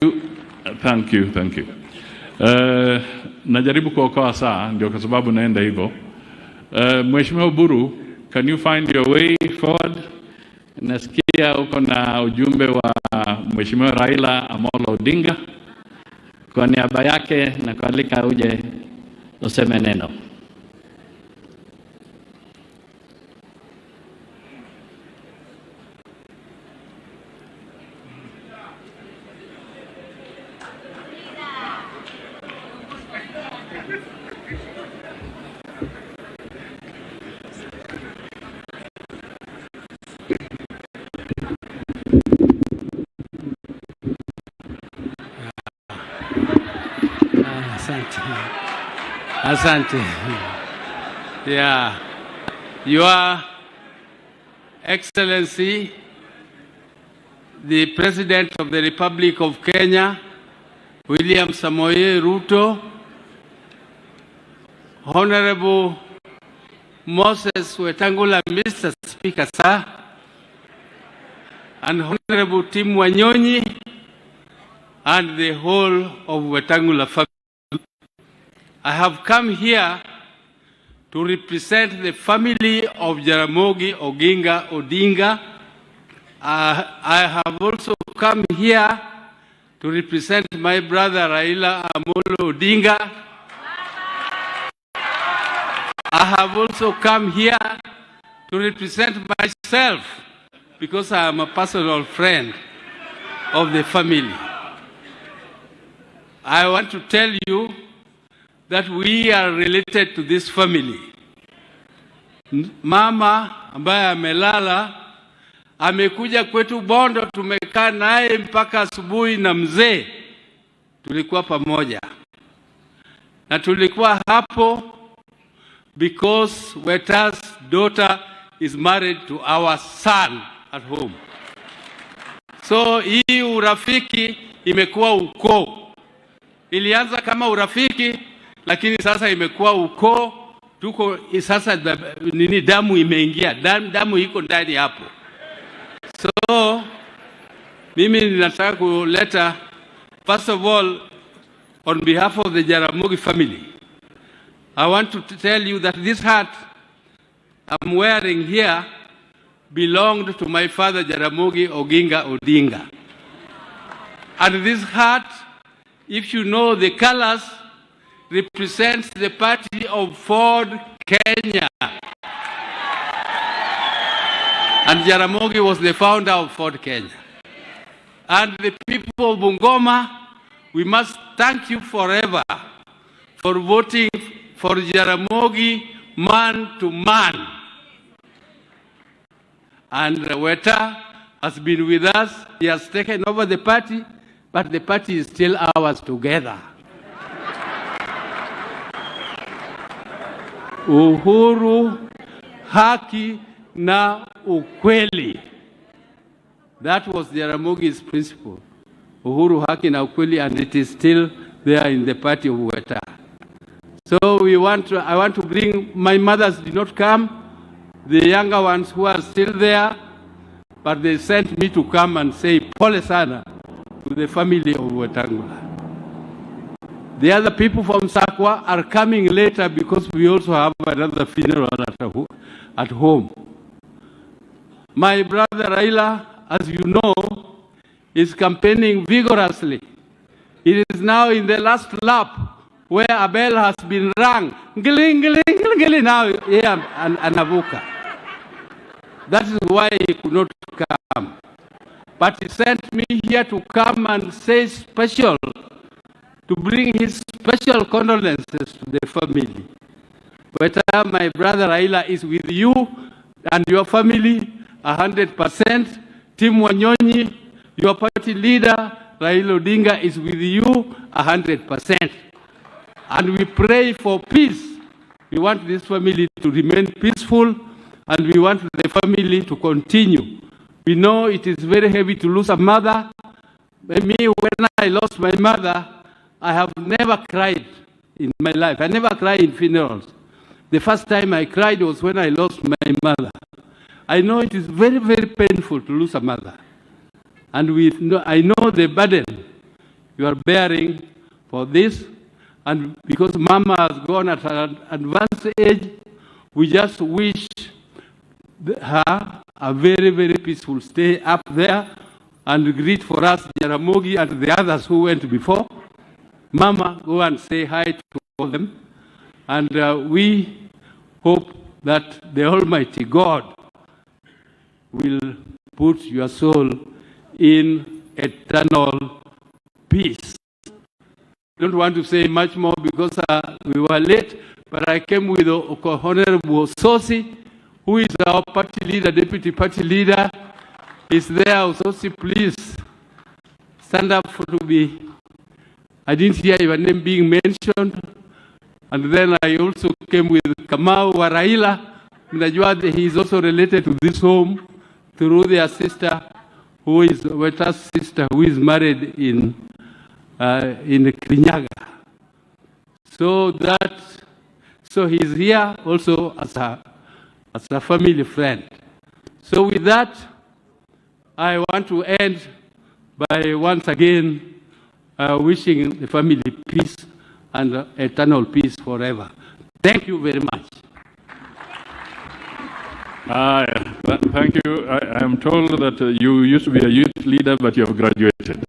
Thank you. Najaribu kuokoa saa, ndio kwa sababu naenda hivyo. Mheshimiwa Buru, can you find your way forward? Nasikia uko na ujumbe wa Mheshimiwa Raila Amolo Odinga. Kwa niaba yake na kualika uje useme neno. Asante. Yeah. Your Excellency, the President of the Republic of Kenya, William Samoei Ruto, Honorable Moses Wetangula, Mr. Speaker, sir, and Honorable Tim Wanyonyi, and the whole of Wetangula family. I have come here to represent the family of Jaramogi Oginga Odinga. I have also come here to represent my brother Raila Amolo Odinga. I have also come here to represent myself because I am a personal friend of the family. I want to tell you that we are related to this family. Mama ambaye amelala amekuja kwetu Bondo, tumekaa naye mpaka asubuhi, na mzee tulikuwa pamoja, na tulikuwa hapo because Weta's daughter is married to our son at home. So hii urafiki imekuwa ukoo. Ilianza kama urafiki, lakini sasa imekuwa ukoo. Tuko sasa damu imeingia, damu iko ndani hapo. So mimi ninataka kuleta, first of all, on behalf of the Jaramogi family, I want to tell you that this hat I'm wearing here belonged to my father Jaramogi Oginga Odinga. And this hat, if you know the colors, represents the party of Ford Kenya. And Jaramogi was the founder of Ford Kenya. And the people of Bungoma, we must thank you forever for voting for Jaramogi man to man. And Weta has been with us. He has taken over the party, but the party is still ours together. Uhuru, haki na ukweli. That was Jaramogi's principle. Uhuru, haki na ukweli, and it is still there in the party of Weta. So I want to bring, my mothers did not come, the younger ones who are still there, but they sent me to come and say pole sana to the family of Wetangula. The other people from Sakwa are coming later because we also have another funeral at home. My brother Raila, as you know, is campaigning vigorously. It is now in the last lap where a bell has been rung. Giling, now here and Anavuka. That is why he could not come. But he sent me here to come and say special, to bring his special condolences to the family. But my brother Raila is with you and your family 100%. Tim Wanyonyi, your party leader, Raila Odinga, is with you 100%. And we pray for peace. We want this family to remain peaceful, and we want the family to continue. We know it is very heavy to lose a mother. Me, when I lost my mother, I have never cried in my life. I never cried in funerals. The first time I cried was when I lost my mother. I know it is very, very painful to lose a mother. And I know the burden you are bearing for this. And because Mama has gone at an advanced age, we just wish her a very, very peaceful stay up there, and greet for us Jaramogi and the others who went before. Mama, go and say hi to all them. And we hope that the Almighty God will put your soul in eternal peace. I don't want to say much more because we were late, but I came with Honorable Sosi, who is our party leader, deputy party leader. Is there. Sosi, please stand up for to be. I didn't hear your name being mentioned. And then I also came with Kamau Waraila. Najua, he is also related to this home through their sister, who is Weta's sister, who is married in Kirinyaga. So he's here also as a family friend. So with that, I want to end by once again wishing the family peace and eternal peace forever. Thank you very much. Thank you. I am told that you used to be a youth leader, but you have graduated.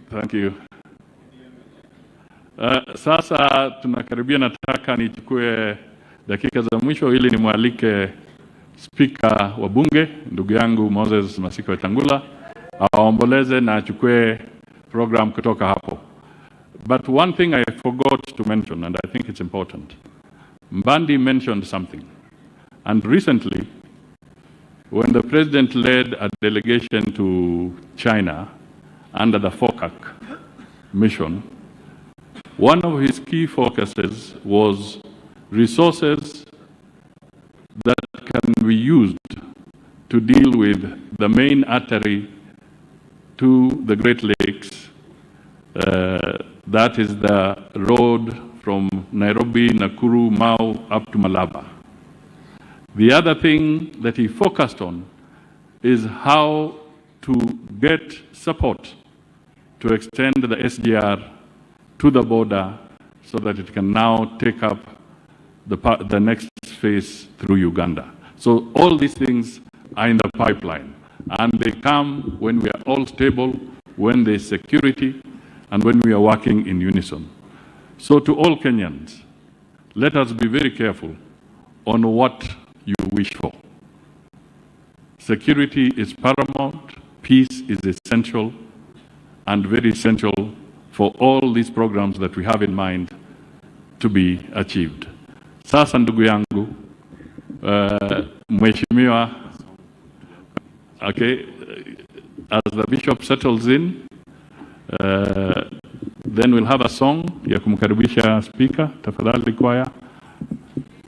Thank you. Sasa tunakaribia, nataka nichukue dakika za mwisho ili nimwalike Speaker wa bunge ndugu yangu Moses Masika Wetangula aomboleze na achukue program kutoka hapo. But one thing I forgot to mention, and I think it's important. Mbandi mentioned something. And recently, when the president led a delegation to China under the FOCAC mission, one of his key focuses was resources that can be used to deal with the main artery to the Great Lakes. That is the road from Nairobi, Nakuru, Mau, up to Malaba. The other thing that he focused on is how to get support to extend the SGR to the border so that it can now take up the next phase through Uganda. So all these things are in the pipeline, and they come when we are all stable, when there is security, and when we are working in unison. So to all Kenyans, let us be very careful on what you wish for. Security is paramount, peace is essential, and very essential for all these programs that we have in mind to be achieved. Sasa ndugu yangu, Mheshimiwa, okay, as the bishop settles in, then we'll have a song ya kumkaribisha speaker. Tafadhali kwaya,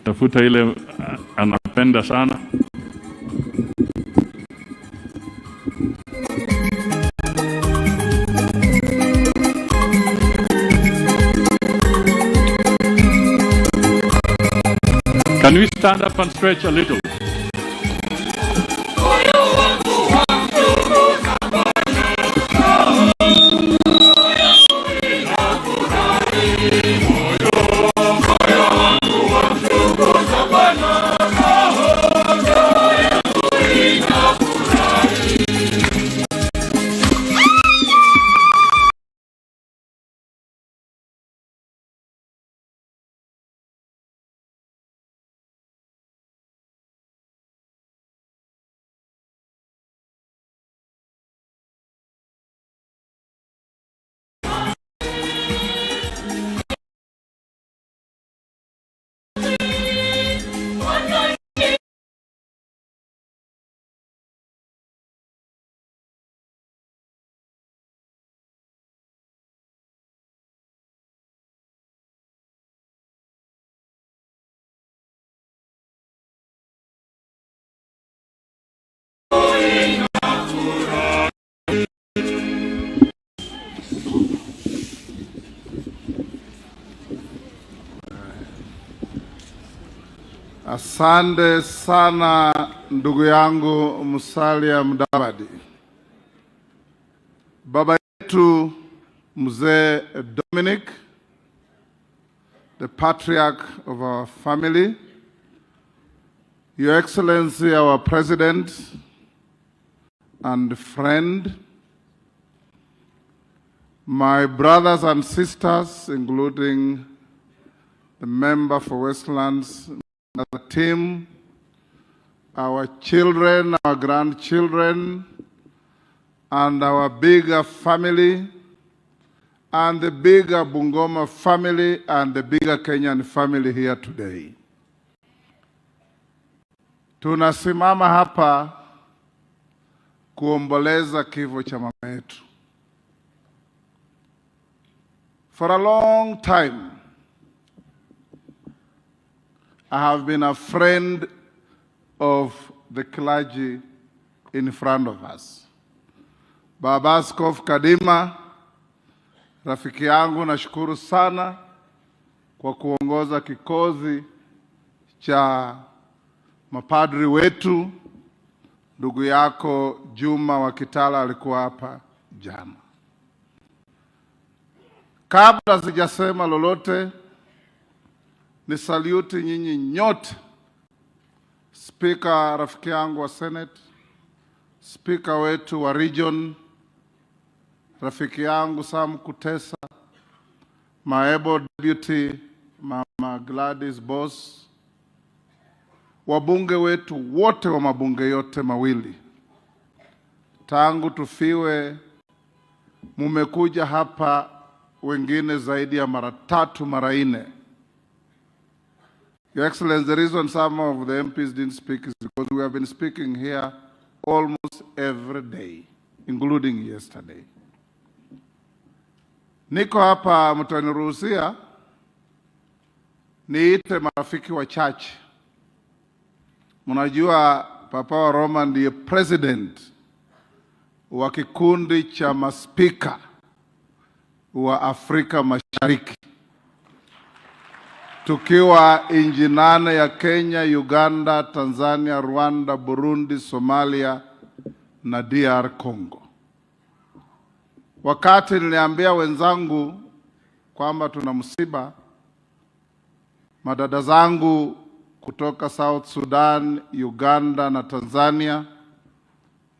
tafuta ile anapenda sana. Can we stand up and stretch a little? Asante sana ndugu yangu Musalia Mudavadi, baba yetu Mzee Dominic, the patriarch of our family, Your Excellency, our President and friend, my brothers and sisters, including the member for Westlands, the team, our children, our grandchildren, and our bigger family, and the bigger Bungoma family, and the bigger Kenyan family here today. Tunasimama hapa kuomboleza kifo cha mama yetu. For a long time, I have been a friend of the clergy in front of us. Baba Askofu Kadima, rafiki yangu, nashukuru sana kwa kuongoza kikozi cha mapadri wetu. Ndugu yako Juma wa Kitala alikuwa hapa jana. Kabla sijasema lolote, ni saluti nyinyi nyote. Speaker rafiki yangu wa Senate, Speaker wetu wa region, rafiki yangu Sam Kutesa, Maebo Deputy Mama Gladys Boss, wabunge wetu wote wa mabunge yote mawili. Tangu tufiwe, mumekuja hapa wengine zaidi ya mara 3 mara 4. Your Excellency, the reason some of the MPs didn't speak is because we have been speaking here almost every day, including yesterday. Niko hapa, mtaniruhusia niite marafiki wa church. Mnajua Papa wa Roma ndiye president wa kikundi cha maspika wa Afrika Mashariki, tukiwa nchi 8 ya Kenya, Uganda, Tanzania, Rwanda, Burundi, Somalia na DR Congo. Wakati niliambia wenzangu kwamba tuna msiba, madada zangu kutoka South Sudan, Uganda na Tanzania,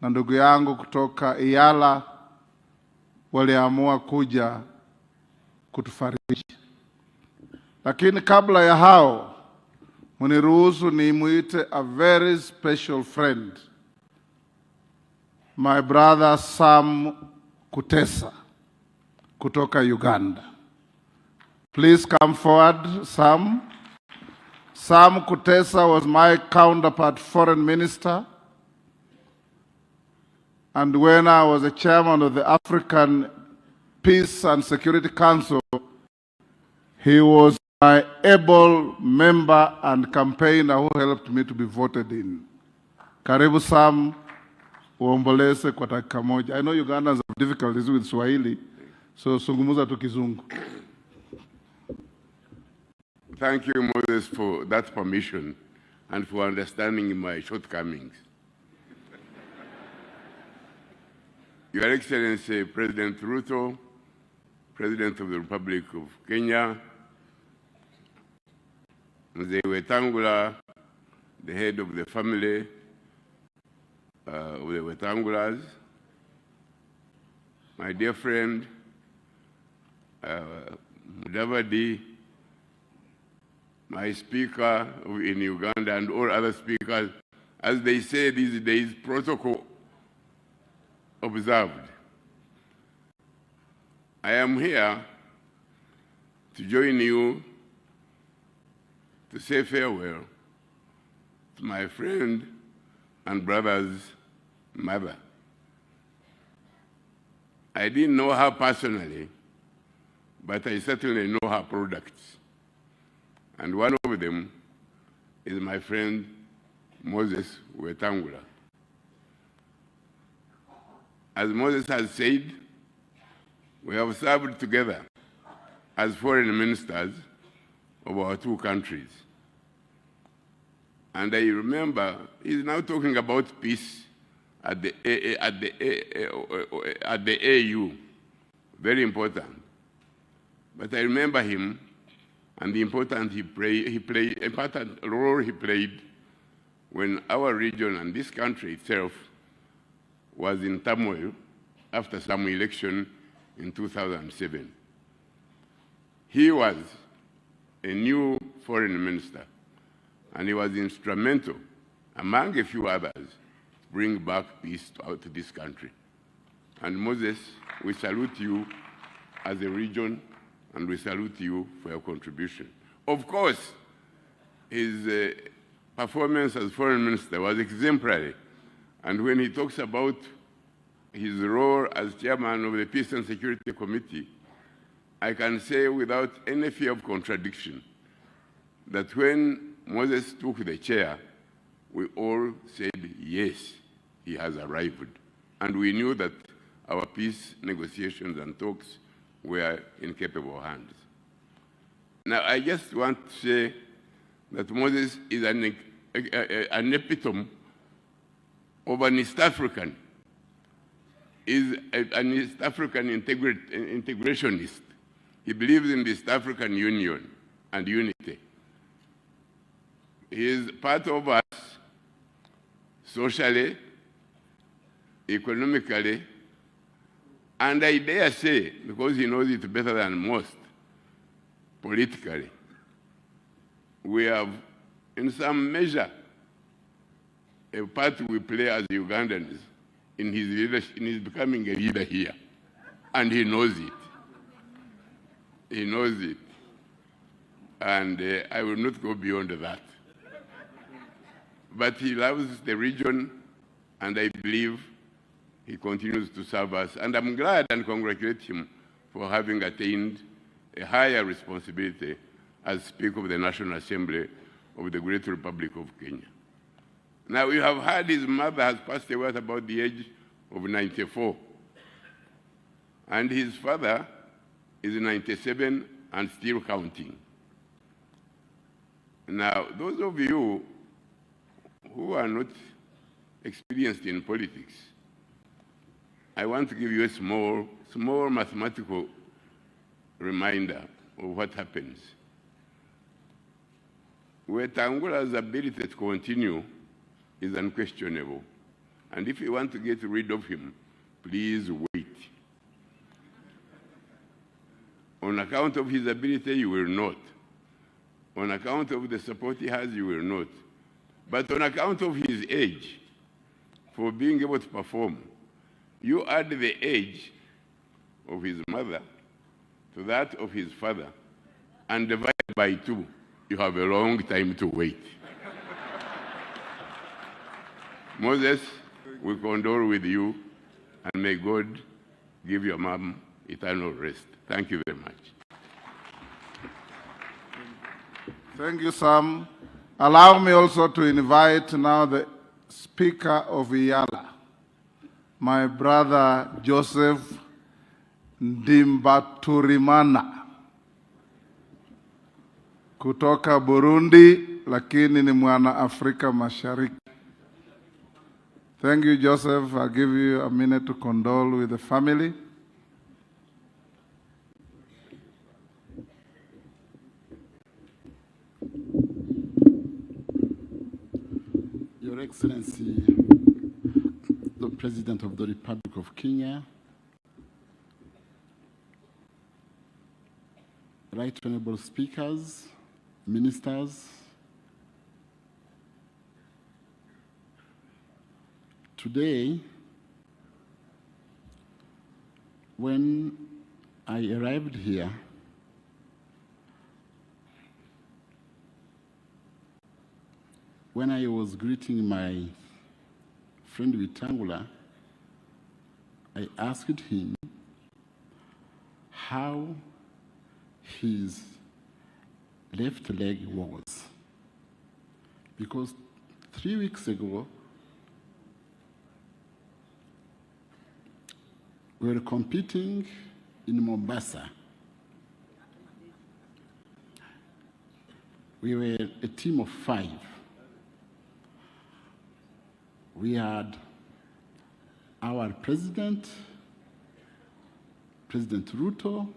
na ndugu yangu kutoka Iyala waliamua kuja kutufariji. Lakini kabla ya hao, mniruhusu nimuite a very special friend, my brother Sam Kutesa kutoka Uganda. Please come forward, Sam. Sam Kutesa was my counterpart foreign minister, and when I was the chairman of the African Peace and Security Council, he was my able member and campaigner who helped me to be voted in. Karibu Sam, uomboleze kwa dakika moja. I know Ugandans have difficulties with Swahili, so sungumuza tu Kizungu. Thank you, Moses, for that permission and for understanding my shortcomings. Your Excellency, President Ruto, President of the Republic of Kenya, Mzee Wetangula, the head of the family of the Wetangulas, my dear friend, Mudavadi, my speaker in Uganda, and all other speakers, as they say these days, protocol observed. I am here to join you to say farewell to my friend and brother's mother. I didn't know her personally, but I certainly know her products. And one of them is my friend Moses Wetangula. As Moses has said, we have served together as foreign ministers of our 2 countries. And I remember he's now talking about peace at the AU. Very important. But I remember him and the important role he played when our region and this country itself was in turmoil after some election in 2007. He was a new foreign minister, and he was instrumental, among a few others, to bring back peace to this country. And Moses, we salute you as a region, and we salute you for your contribution. Of course, his performance as foreign minister was exemplary. And when he talks about his role as chairman of the Peace and Security Committee, I can say without any fear of contradiction that when Moses took the chair, we all said, yes, he has arrived. And we knew that our peace negotiations and talks were in capable hands. Now, I just want to say that Moses is an epitome of an East African, is an East African integrationist. He believes in the East African Union and unity. He is part of us socially, economically, and I dare say, because he knows it better than most, politically. We have, in some measure, a part we play as Ugandans in his leadership, in his becoming a leader here. And he knows it. He knows it. And I will not go beyond that. But he loves the region, and I believe he continues to serve us. And I'm glad and congratulate him for having attained a higher responsibility as Speaker of the National Assembly of the Great Republic of Kenya. Now, you have heard his mother has passed away at about the age of 94. And his father is 97 and still counting. Now, those of you who are not experienced in politics, I want to give you a small mathematical reminder of what happens. Wetangula's ability to continue is unquestionable. And if you want to get rid of him, please wait. On account of his ability, you will not. On account of the support he has, you will not. But on account of his age, for being able to perform, you add the age of his mother to that of his father, and divide by 2. You have a long time to wait. Moses, we condole with you, and may God give your mom eternal rest. Thank you very much. Thank you, Sam. Allow me also to invite now the Speaker of Iyala, my brother Joseph Ndimbaturimana kutoka Burundi, lakini ni mwana Afrika Mashariki. Thank you, Joseph. I'll give you a minute to condole with the family. Your Excellency, the President of the Republic of Kenya, Right Honorable Speakers, Ministers, today, when I arrived here, when I was greeting my friend Wetangula, I asked him how his left leg was. Because 3 weeks ago, we were competing in Mombasa. We were a team of 5. We had our president, President Ruto.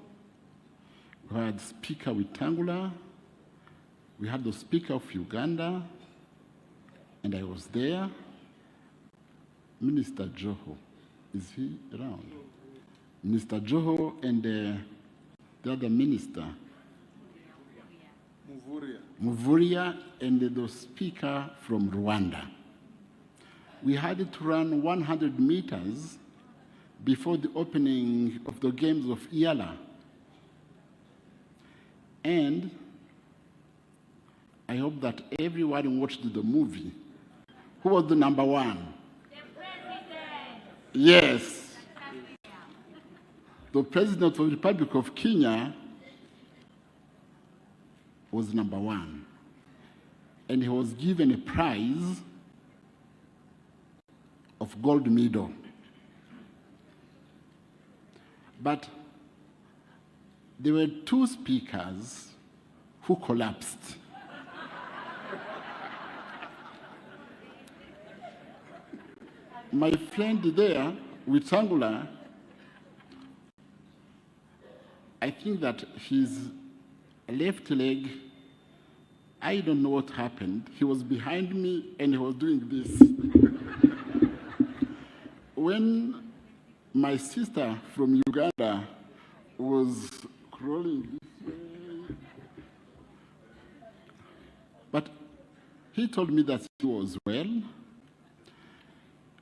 We had Speaker Wetangula. We had the Speaker of Uganda, and I was there. Minister Joho, is he around? Minister Joho and the other minister, Muvuria, and the speaker from Rwanda. We had to run 100 meters before the opening of the games of Yala. And I hope that everyone watched the movie. Who was the number one? The president. Yes. The president of the Republic of Kenya was number one. And he was given a prize of gold medal. But there were two speakers who collapsed. My friend there, Wetangula, I think that his left leg, I don't know what happened. He was behind me and he was doing this. When my sister from Uganda was crawling this way, but he told me that he was well,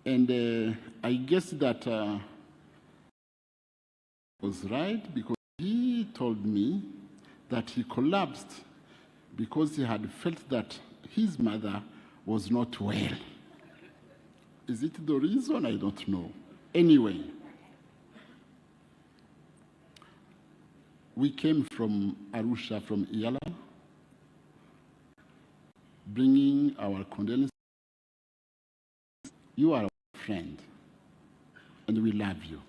and I guess that was right, because he told me that he collapsed because he had felt that his mother was not well. Is it the reason? I don't know. Anyway, we came from Arusha, from Yala, bringing our condolences. You are our friend, and we love you.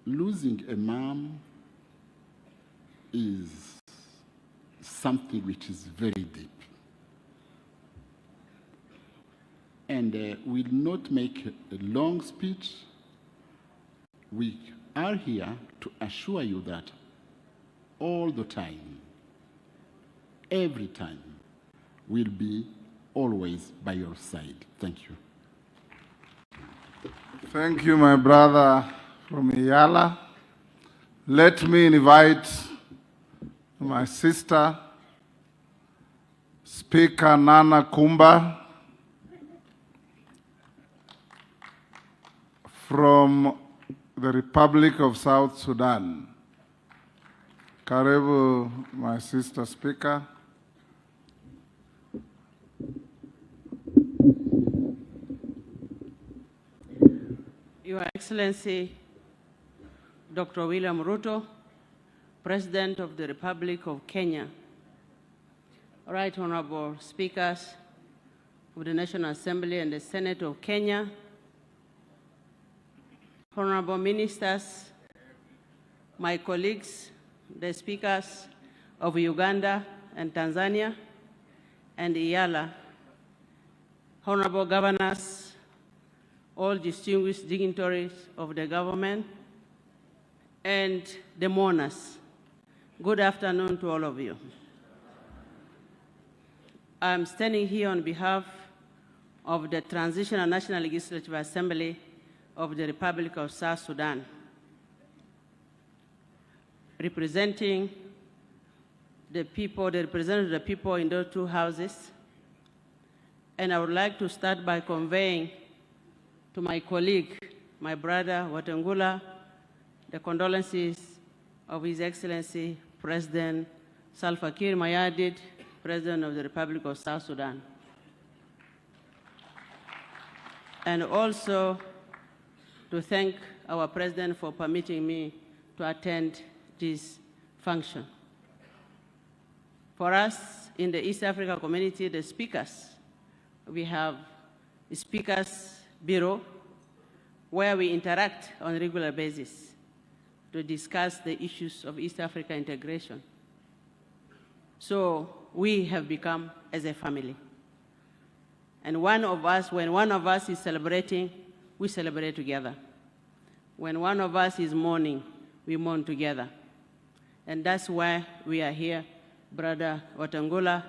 Losing a mom is something which is very deep. And we'll not make a long speech. We are here to assure you that all the time, every time, we'll be always by your side. Thank you. Thank you, my brother from Iyala. Let me invite my sister, Speaker Nana Kumba, from the Republic of South Sudan. Karibu, my sister Speaker. Your Excellency, Dr. William Ruto, President of the Republic of Kenya, Right Honorable Speakers of the National Assembly and the Senate of Kenya, Honorable Ministers, my colleagues, the Speakers of Uganda and Tanzania, and Iyala, Honorable Governors, all distinguished dignitaries of the government, and the mourners. Good afternoon to all of you. I'm standing here on behalf of the Transitional National Legislative Assembly of the Republic of South Sudan, representing the people, the representatives of the people in those two houses. And I would like to start by conveying to my colleague, my brother Wetangula, the condolences of His Excellency President Salva Kiir Mayardit, President of the Republic of South Sudan. And also to thank our President for permitting me to attend this function. For us in the East Africa community, the speakers, we have a Speakers Bureau where we interact on a regular basis to discuss the issues of East Africa integration. So we have become as a family. And one of us, when one of us is celebrating, we celebrate together. When one of us is mourning, we mourn together. And that's why we are here, Brother Wetangula,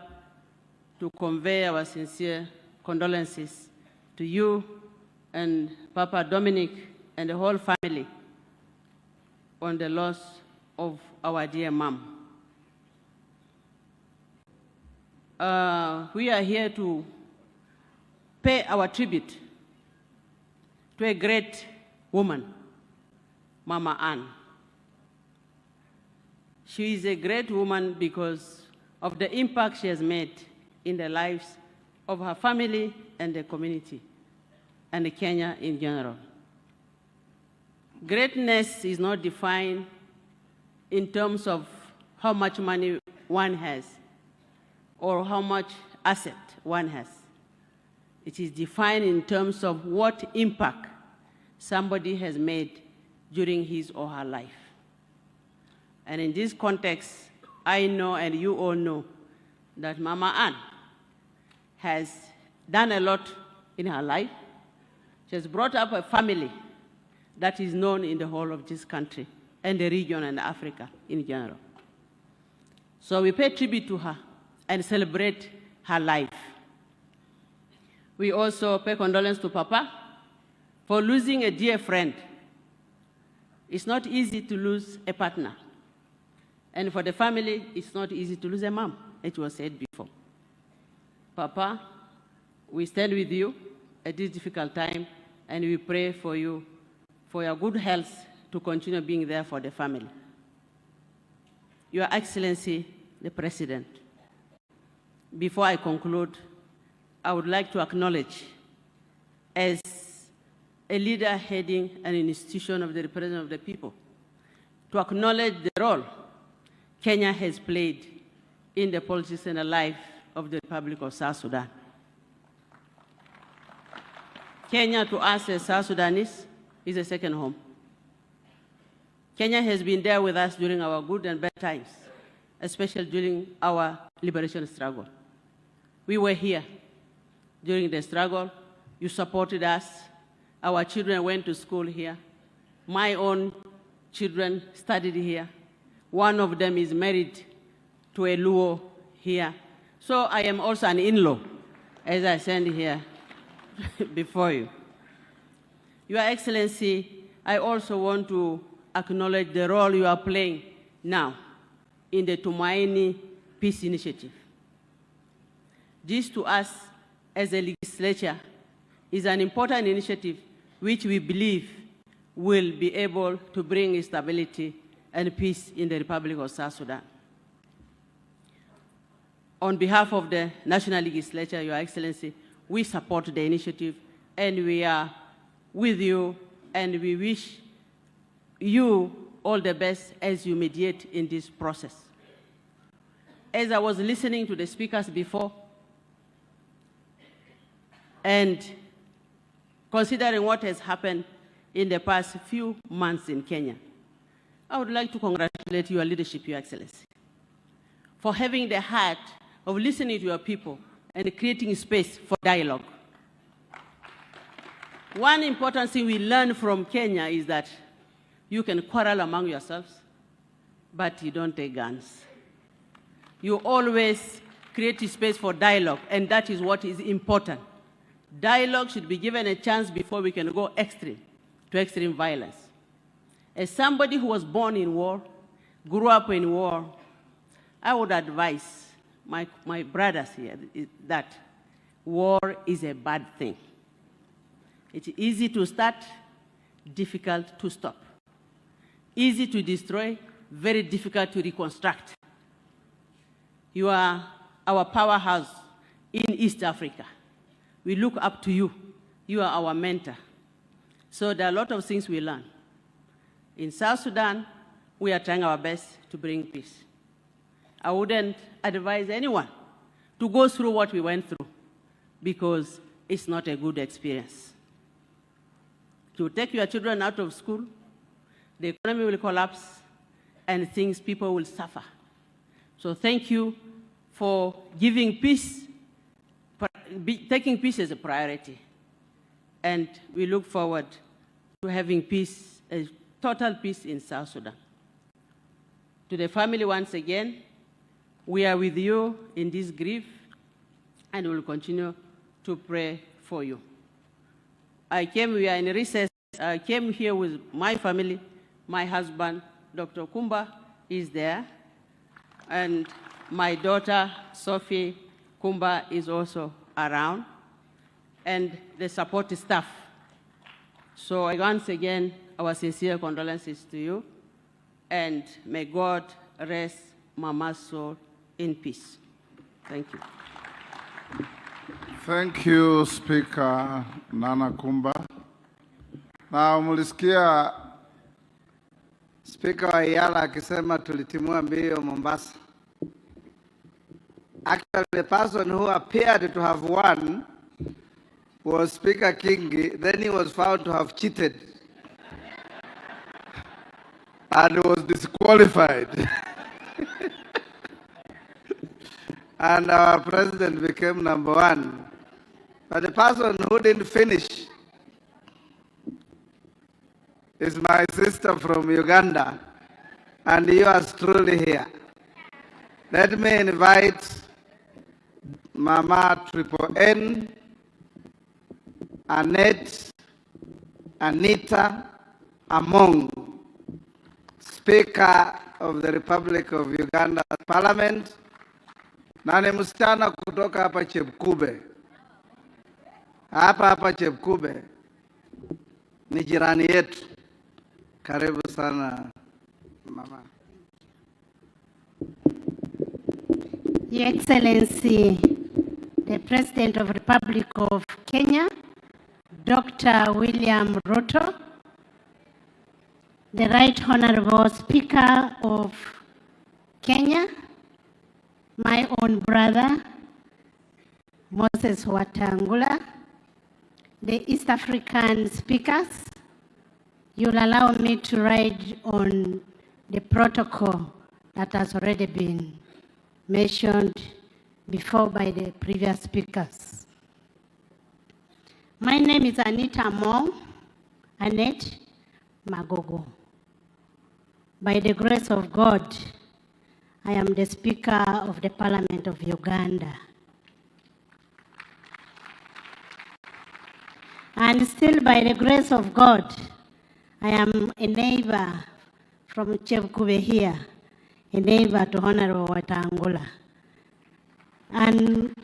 to convey our sincere condolences to you and Papa Dominic and the whole family on the loss of our dear mom. We are here to pay our tribute to a great woman, Mama Ann. She is a great woman because of the impact she has made in the lives of her family and the community, and Kenya in general. Greatness is not defined in terms of how much money one has or how much asset one has. It is defined in terms of what impact somebody has made during his or her life. And in this context, I know and you all know that Mama Ann has done a lot in her life. She has brought up a family that is known in the whole of this country and the region and Africa in general. So we pay tribute to her and celebrate her life. We also pay condolence to Papa for losing a dear friend. It's not easy to lose a partner. And for the family, it's not easy to lose a mom, it was said before. Papa, we stand with you at this difficult time, and we pray for you, for your good health, to continue being there for the family. Your Excellency, the President, before I conclude, I would like to acknowledge, as a leader heading an institution of the representative of the people, to acknowledge the role Kenya has played in the politics and the life of the Republic of South Sudan. Kenya, to us as South Sudanese, is a second home. Kenya has been there with us during our good and bad times, especially during our liberation struggle. We were here during the struggle. You supported us. Our children went to school here. My own children studied here. One of them is married to a Luo here. So I am also an in-law, as I stand here before you. Your Excellency, I also want to acknowledge the role you are playing now in the Tumaini Peace Initiative. This to us as a legislature is an important initiative which we believe will be able to bring stability and peace in the Republic of South Sudan. On behalf of the National Legislature, Your Excellency, we support the initiative and we are with you, and we wish you all the best as you mediate in this process. As I was listening to the speakers before, and considering what has happened in the past few months in Kenya, I would like to congratulate your leadership, Your Excellency, for having the heart of listening to your people and creating space for dialogue. One important thing we learned from Kenya is that you can quarrel among yourselves, but you don't take guns. You always create space for dialogue, and that is what is important. Dialogue should be given a chance before we can go extreme, to extreme violence. As somebody who was born in war, grew up in war, I would advise my brothers here that war is a bad thing. It's easy to start, difficult to stop. Easy to destroy, very difficult to reconstruct. You are our powerhouse in East Africa. We look up to you. You are our mentor. So there are a lot of things we learn. In South Sudan, we are trying our best to bring peace. I wouldn't advise anyone to go through what we went through because it's not a good experience. To take your children out of school, the economy will collapse and people will suffer. So thank you for giving peace taking peace as a priority. And we look forward to having peace, total peace in South Sudan. To the family, once again, we are with you in this grief, and we will continue to pray for you. We are in recess. I came here with my family. My husband, Dr. Kumba, is there. And my daughter, Sophie Kumba, is also around. And the support staff. So once again, our sincere condolences to you. And may God rest Mama's soul in peace. Thank you. Thank you, Speaker Nana Kumba. Na mulisikia Speaker wa Iyala akisema tulitimua mbio Mombasa. Actually, the person who appeared to have won was Speaker Kingi. Then he was found to have cheated and was disqualified. And our president became number one. But the person who didn't finish is my sister from Uganda, and yours truly here. Let me invite Mama Triple N, Annette, Anita Among, Speaker of the Republic of Uganda Parliament, na ni msichana kutoka hapa Chepkube. Hapa Chepkube ni jirani yetu. Karibu sana mama. Your Excellency, the President of the Republic of Kenya, Dr. William Ruto, the Right Honorable Speaker of Kenya, my own brother, Moses Wetangula, the East African speakers, you'll allow me to ride on the protocol that has already been mentioned before by the previous speakers. My name is Anita Mong, Annette Magogo. By the grace of God, I am the Speaker of the Parliament of Uganda. And still by the grace of God, I am a neighbor from Chepkube here, a neighbor to Honorable Wetangula. And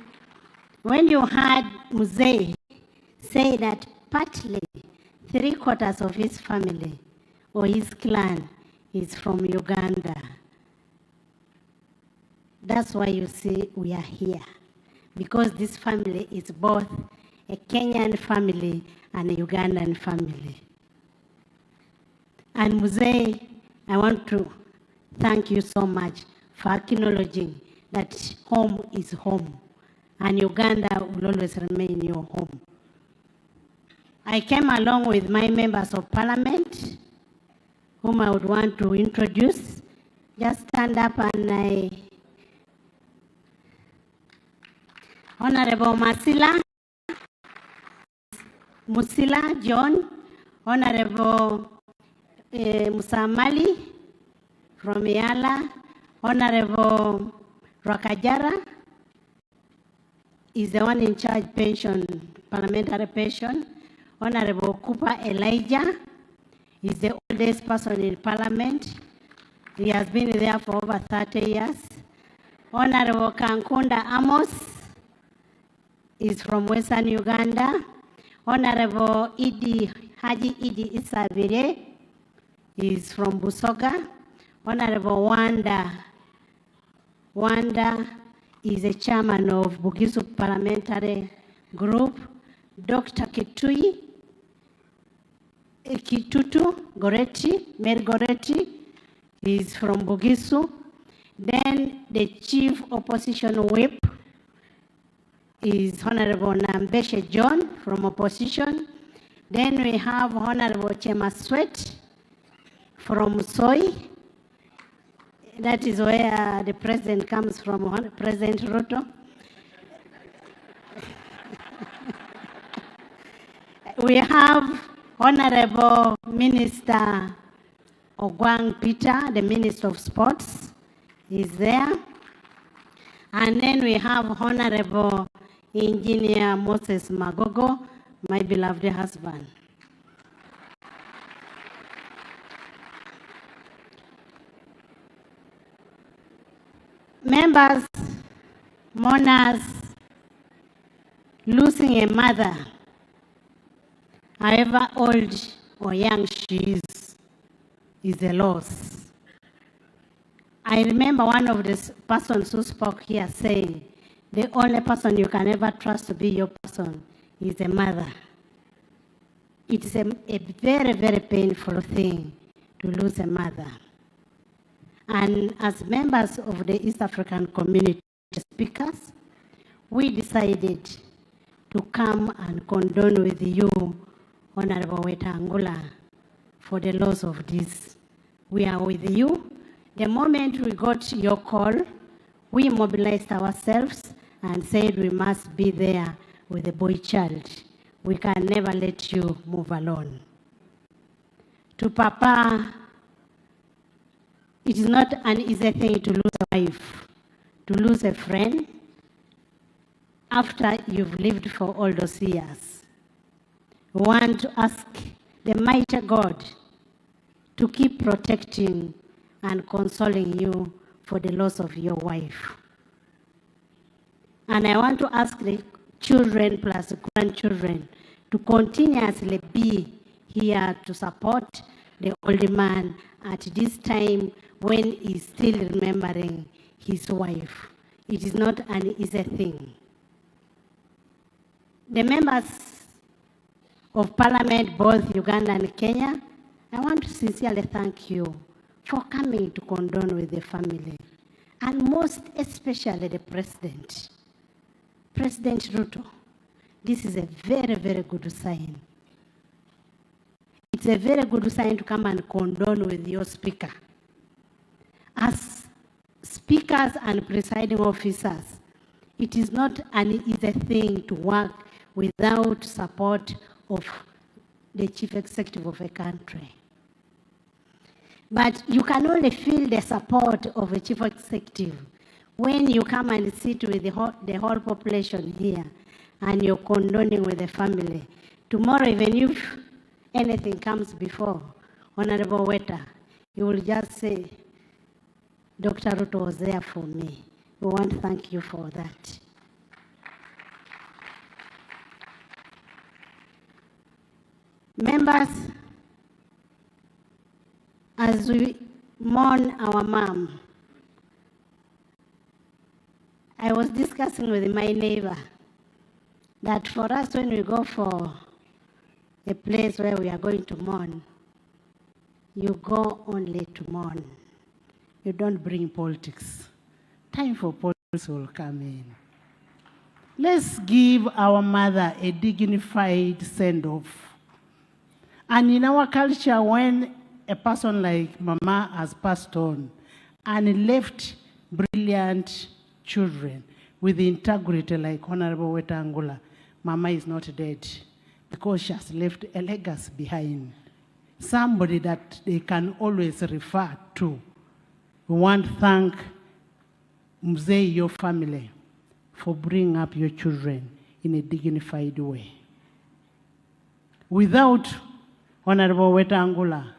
when you heard Muzei say that partly 3/4 of his family or his clan is from Uganda, that's why you see we are here. Because this family is both a Kenyan family and a Ugandan family. And Muzei, I want to thank you so much for acknowledging that home is home, and Uganda will always remain your home. I came along with my members of parliament, whom I would want to introduce. Just stand up and Honorable Musila John, Honorable Musamali from Yala, Honorable Rakajara is the one in charge pension, parliamentary pension. Honorable Cooper Elijah is the oldest person in parliament. He has been there for over 30 years. Honorable Kankunda Amos is from Western Uganda. Honorable Haji Idi Isabire is from Busoga. Honorable Wanda is a chairman of Bugisu Parliamentary Group. Dr. Kitutu Mary Goretti is from Bugisu. Then the chief opposition whip is Honorable Nambeshe John from opposition. Then we have Honorable Chema Sweat from Soy. That is where the president comes from, President Ruto. We have Honorable Minister Ogwang Peter, the Minister of Sports, is there. And then we have Honorable Engineer Moses Magogo, my beloved husband. Members, mourners, losing a mother, however old or young she is a loss. I remember one of the persons who spoke here saying, the only person you can ever trust to be your person is a mother. It is a very, very painful thing to lose a mother. And as members of the East African community speakers, we decided to come and condone with you, Honorable Wetangula, for the loss of this. We are with you. The moment we got your call, we mobilized ourselves and said we must be there with the boy child. We can never let you move alone. To Papa, it is not an easy thing to lose a wife, to lose a friend after you've lived for all those years. We want to ask the mighty God to keep protecting and consoling you for the loss of your wife. And I want to ask the children plus grandchildren to continuously be here to support the old man at this time when he's still remembering his wife. It is not an easy thing. The members of Parliament, both Uganda and Kenya, I want to sincerely thank you for coming to condone with the family, and most especially the President. President Ruto, this is a very, very good sign. It's a very good sign to come and condone with your speaker. As speakers and presiding officers, it is not an easy thing to work without support of the chief executive of a country. But you can only feel the support of a chief executive when you come and sit with the whole population here and you're condoning with the family. Tomorrow, even if anything comes before Honorable Weta, you will just say, Dr. Ruto was there for me. We want to thank you for that. Members, as we mourn our mom, I was discussing with my neighbor that for us, when we go for a place where we are going to mourn, you go only to mourn. You don't bring politics. Time for politics will come in. Let's give our mother a dignified send-off. And in our culture, when a person like Mama has passed on and left brilliant children with integrity like Honorable Wetangula, Mama is not dead because she has left a legacy behind. Somebody that they can always refer to. We want to thank Mzee, your family, for bringing up your children in a dignified way. Without Honorable Wetangula,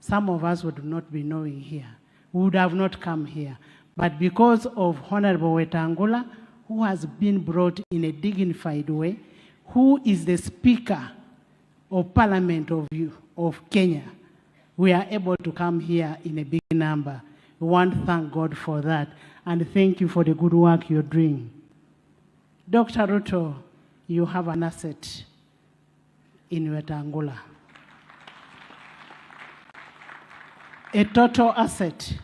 some of us would not be knowing here. We would have not come here. But because of Honorable Wetangula, who has been brought in a dignified way, who is the Speaker of Parliament of Kenya, we are able to come here in a big number. We want to thank God for that, and thank you for the good work you're doing. Dr. Ruto, you have an asset in Wetangula. A total asset.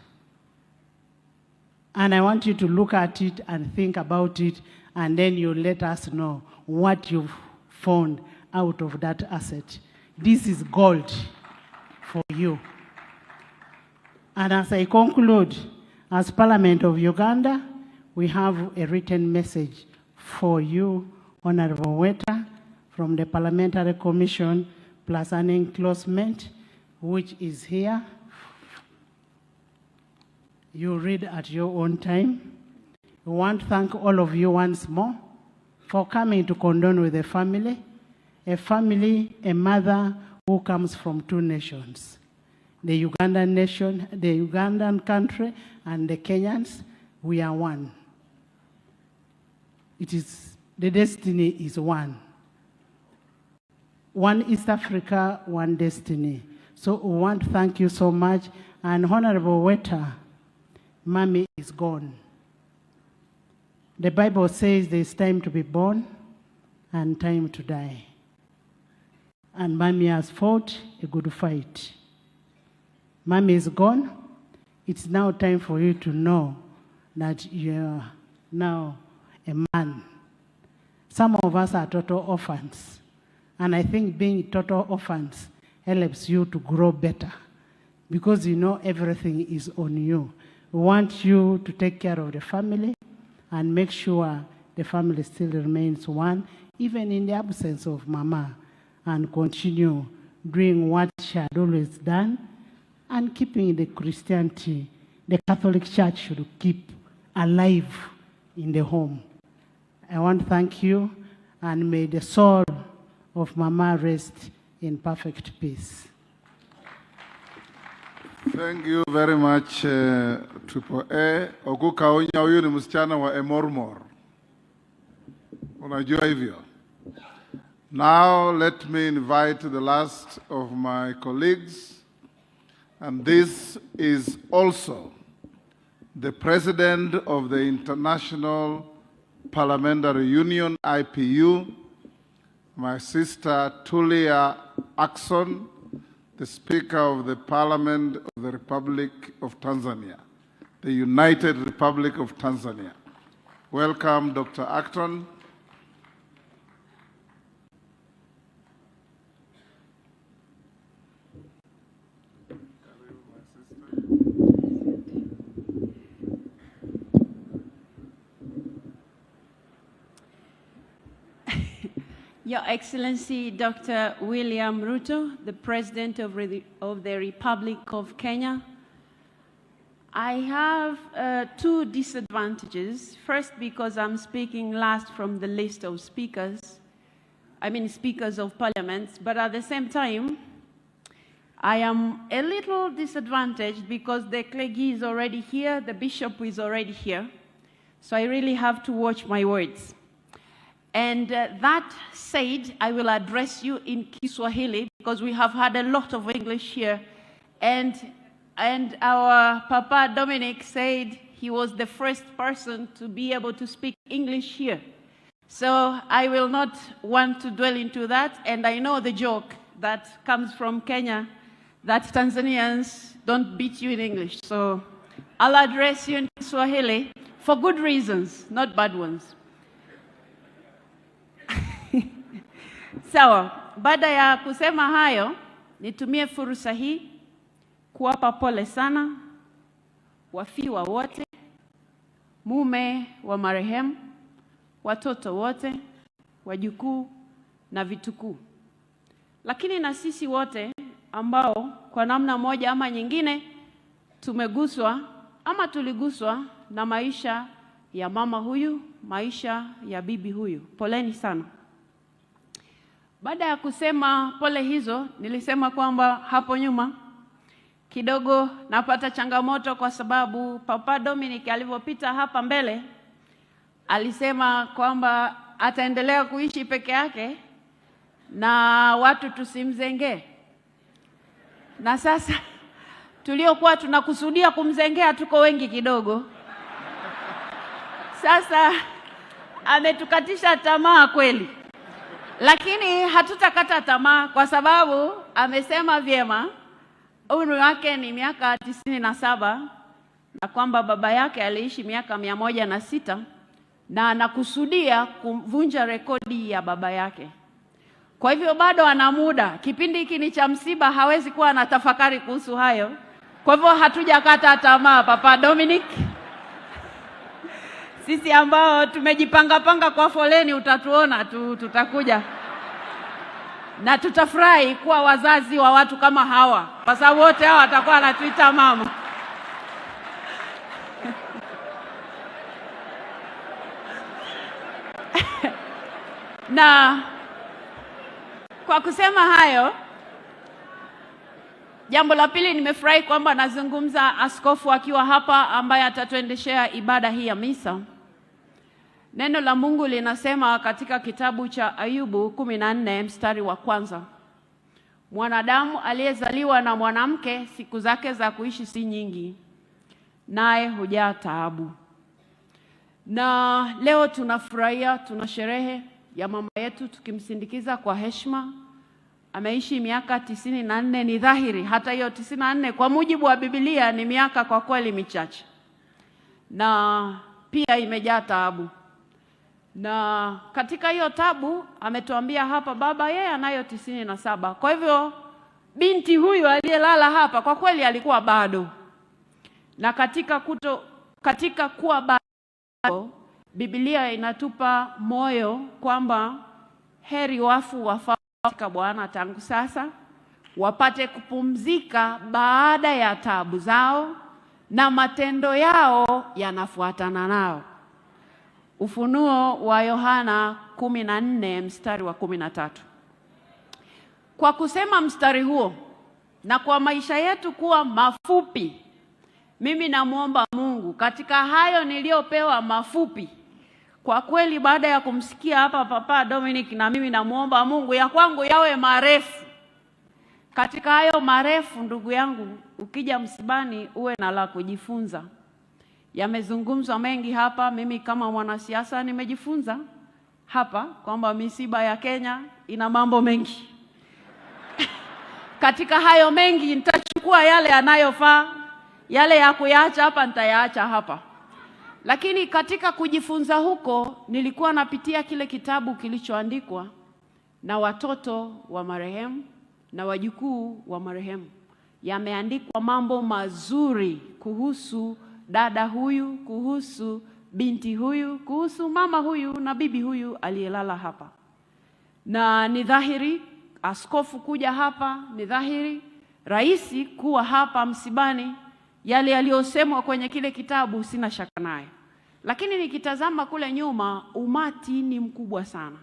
And I want you to look at it and think about it, and then you let us know what you've found out of that asset. This is gold for you. And as I conclude, as Parliament of Uganda, we have a written message for you, Honorable Weta, from the Parliamentary Commission, plus an enclosement, which is here. You read at your own time. We want to thank all of you once more for coming to condone with the family, a mother who comes from two nations, the Ugandan nation, the Ugandan country, and the Kenyans. We are one. The destiny is one. One East Africa, one destiny. So we want to thank you so much. And Honorable Weta, Mommy is gone. The Bible says there's time to be born and time to die. And Mommy has fought a good fight. Mommy is gone. It's now time for you to know that you're now a man. Some of us are total orphans. And I think being total orphans helps you to grow better because you know everything is on you. We want you to take care of the family and make sure the family still remains one, even in the absence of Mama, and continue doing what she had always done and keeping the Christianity, the Catholic Church should keep alive in the home. I want to thank you, and may the soul of Mama rest in perfect peace. Thank you very much, Triple A. Oguka Onya huyu ni msichana wa Emormor. Unajua hivyo. Now let me invite the last of my colleagues, and this is also the president of the International Parliamentary Union, IPU, my sister Tulia Ackson, the Speaker of the Parliament of the Republic of Tanzania, the United Republic of Tanzania. Welcome, Dr. Acton. Your Excellency, Dr. William Ruto, the President of the Republic of Kenya, I have two disadvantages. First, because I'm speaking last from the list of speakers, speakers of parliaments, but at the same time, I am a little disadvantaged because the clergy is already here, the bishop is already here, so I really have to watch my words. And that said, I will address you in Kiswahili because we have had a lot of English here. And our Papa Dominic said he was the first person to be able to speak English here. So I will not want to dwell into that. And I know the joke that comes from Kenya that Tanzanians don't beat you in English. So I'll address you in Kiswahili for good reasons, not bad ones. Sawa, baada ya kusema hayo, nitumie fursa hii kuwapa pole sana wafiwa wote, mume wa marehemu, watoto wote, wajukuu na vitukuu. Lakini na sisi wote ambao kwa namna moja ama nyingine tumeguswa ama tuliguswa na maisha ya mama huyu, maisha ya bibi huyu. Poleni sana. Baada ya kusema pole hizo, nilisema kwamba hapo nyuma kidogo napata changamoto kwa sababu Papa Dominic alipopita hapa mbele alisema kwamba ataendelea kuishi peke yake na watu tusimzengee. Na sasa tuliokuwa tunakusudia kumzengea tuko wengi kidogo. Sasa ametukatisha tamaa kweli. Lakini hatutakata tamaa kwa sababu amesema vyema umri wake ni miaka 97 na kwamba baba yake aliishi miaka 106 na anakusudia kuvunja rekodi ya baba yake. Kwa hivyo bado ana muda. Kipindi hiki ni cha msiba, hawezi kuwa anatafakari kuhusu hayo. Kwa hivyo hatujakata tamaa, Papa Dominic. Sisi ambao tumejipanga kwa foleni utatuona tutakuja na tutafurahi kuwa wazazi wa watu kama hawa, kwa sababu wote hawa watakuwa wanatuita mama. Na kwa kusema hayo, jambo la pili, nimefurahi kwamba nazungumza askofu akiwa hapa ambaye atatuendeshea ibada hii ya misa. Neno la Mungu linasema katika kitabu cha Ayubu 14 mstari wa 1, mwanadamu aliyezaliwa na mwanamke siku zake za kuishi si nyingi, naye hujaa taabu. Na leo tunafurahia, tuna sherehe ya mama yetu tukimsindikiza kwa heshima. Ameishi miaka 94. Ni dhahiri hata hiyo 94 kwa mujibu wa Biblia ni miaka kwa kweli michache, na pia imejaa taabu. Na katika hiyo tabu ametuambia hapa baba yeye anayo 97. Kwa hivyo binti huyu aliyelala hapa kwa kweli alikuwa bado. Na katika kuwa bado, Biblia inatupa moyo kwamba heri wafu wafao katika Bwana tangu sasa, wapate kupumzika baada ya tabu zao, na matendo yao yanafuatana nao. Ufunuo wa Yohana 14 mstari wa 13. Kwa kusema mstari huo na kwa maisha yetu kuwa mafupi, mimi namuomba Mungu katika hayo niliyopewa mafupi, kwa kweli baada ya kumsikia hapa Papa Dominic, na mimi namuomba Mungu ya kwangu yawe marefu. Katika hayo marefu, ndugu yangu, ukija msibani uwe na la kujifunza. Yamezungumzwa mengi hapa. Mimi kama mwanasiasa nimejifunza hapa kwamba misiba ya Kenya ina mambo mengi. Katika hayo mengi nitachukua yale yanayofaa, yale ya kuyaacha hapa nitayaacha hapa. Lakini katika kujifunza huko nilikuwa napitia kile kitabu kilichoandikwa na watoto wa marehemu na wajukuu wa marehemu. Yameandikwa mambo mazuri kuhusu dada huyu, kuhusu binti huyu, kuhusu mama huyu na bibi huyu aliyelala hapa. Na ni dhahiri askofu kuja hapa, ni dhahiri rais kuwa hapa msibani, yale yaliyosemwa kwenye kile kitabu sina shaka nayo. Lakini nikitazama kule nyuma, umati ni mkubwa sana,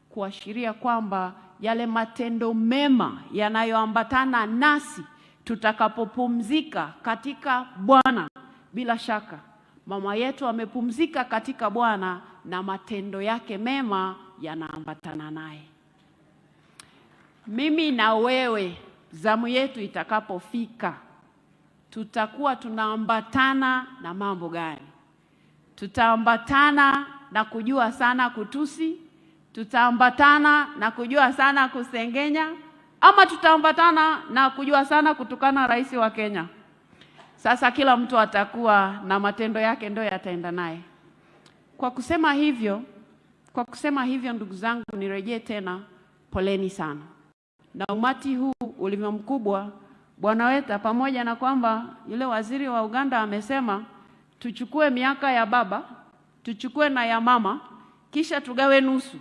kuashiria kwamba yale matendo mema yanayoambatana nasi tutakapopumzika katika Bwana. Bila shaka mama yetu amepumzika katika Bwana na matendo yake mema yanaambatana naye. Mimi na wewe, zamu yetu itakapofika, tutakuwa tunaambatana na mambo gani? Tutaambatana na kujua sana kutusi? Tutaambatana na kujua sana kusengenya? Ama tutaambatana na kujua sana kutukana rais wa Kenya? Sasa kila mtu atakuwa na matendo yake ndio yataenda naye. Kwa kusema hivyo ndugu zangu, nirejee tena, poleni sana. Na umati huu ulivyo mkubwa, Bwana Weta, pamoja na kwamba yule waziri wa Uganda amesema tuchukue miaka ya baba, tuchukue na ya mama, kisha tugawe nusu,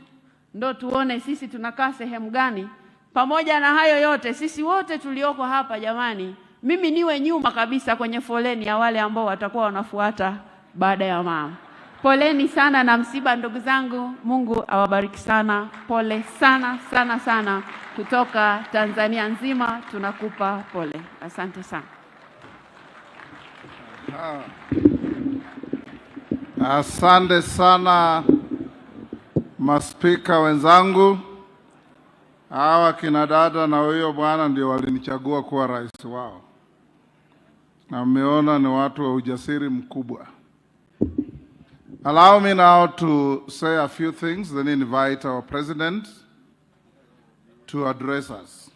ndo tuone sisi tunakaa sehemu gani. Pamoja na hayo yote, sisi wote tulioko hapa jamani, mimi niwe nyuma kabisa kwenye foleni ya wale ambao watakuwa wanafuata baada ya mama. Poleni sana na msiba ndugu zangu, Mungu awabariki sana. Pole sana sana sana, kutoka Tanzania nzima tunakupa pole. Asante sana. Asante sana maspika wenzangu. Hawa kina dada na huyo bwana ndio walinichagua kuwa rais wao. Na mmeona ni watu wa ujasiri mkubwa. Allow me now to say a few things, then invite our president to address us.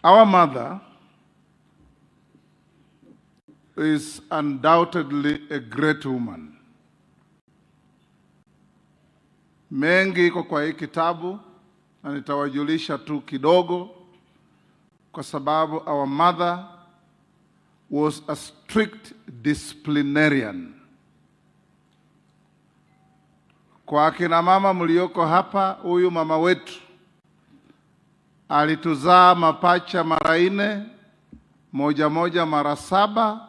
Our mother is undoubtedly a great woman. Mengi iko kwa hii kitabu na nitawajulisha tu kidogo, kwa sababu our mother was a strict disciplinarian. Kwa akina mama mlioko hapa, huyu mama wetu Alituzaa mapacha mara 4, moja moja mara 7,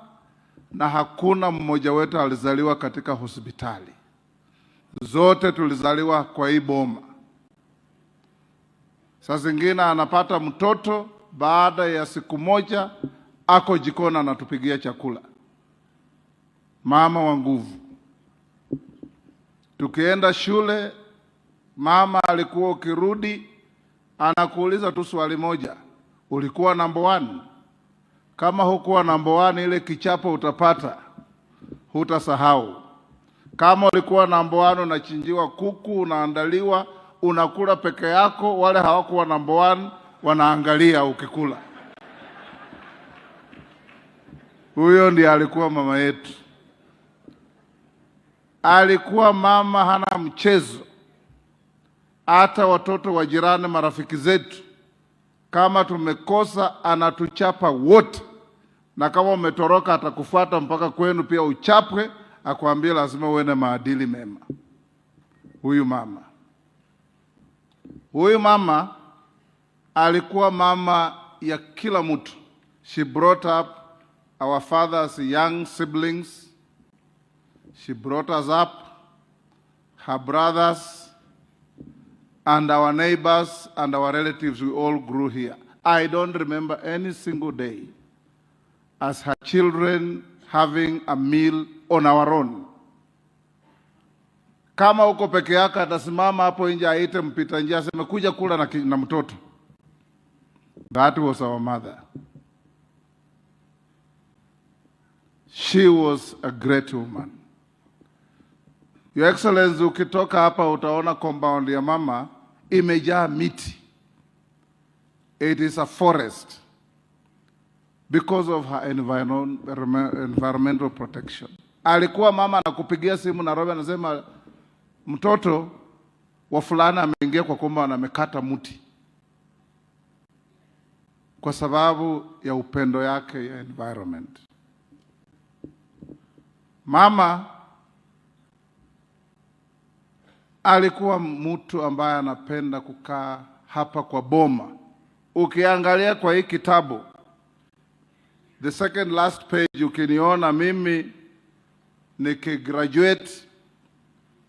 na hakuna mmoja wetu alizaliwa katika hospitali. Zote tulizaliwa kwa hii boma. Saa zingine anapata mtoto, baada ya siku moja ako jikoni anatupigia chakula. Mama wa nguvu. Tukienda shule, mama alikuwa ukirudi anakuuliza tu swali moja, ulikuwa number 1? Kama hukuwa number 1, ile kichapo utapata, hutasahau. Kama ulikuwa number 1, unachinjiwa kuku, unaandaliwa, unakula peke yako, wale hawakuwa number 1 wanaangalia ukikula. Huyo ndiye alikuwa mama yetu. Alikuwa mama hana mchezo. Hata watoto wa jirani, marafiki zetu, kama tumekosa anatuchapa wote, na kama umetoroka atakufuata mpaka kwenu pia uchapwe, akwambie lazima uwe na maadili mema. Huyu mama alikuwa mama ya kila mtu. She brought up our father's young siblings. She brought us up, her brothers, and our neighbors and our relatives. We all grew here. I don't remember any single day as her children having a meal on our own. Kama uko peke yako, atasimama hapo nje aite mpita njia aseme kuja kula na mtoto. That was our mother. She was a great woman. Your Excellency, ukitoka hapa utaona compound ya mama imejaa miti. It is a forest because of her environmental protection. Alikuwa mama anakupigia simu Nairobi anasema mtoto wa fulana ameingia kwa compound amekata mti, kwa sababu ya upendo yake ya environment. Mama alikuwa mtu ambaye anapenda kukaa hapa kwa boma. Ukiangalia kwa hii kitabu, the second last page, ukiniona mimi nikigraduate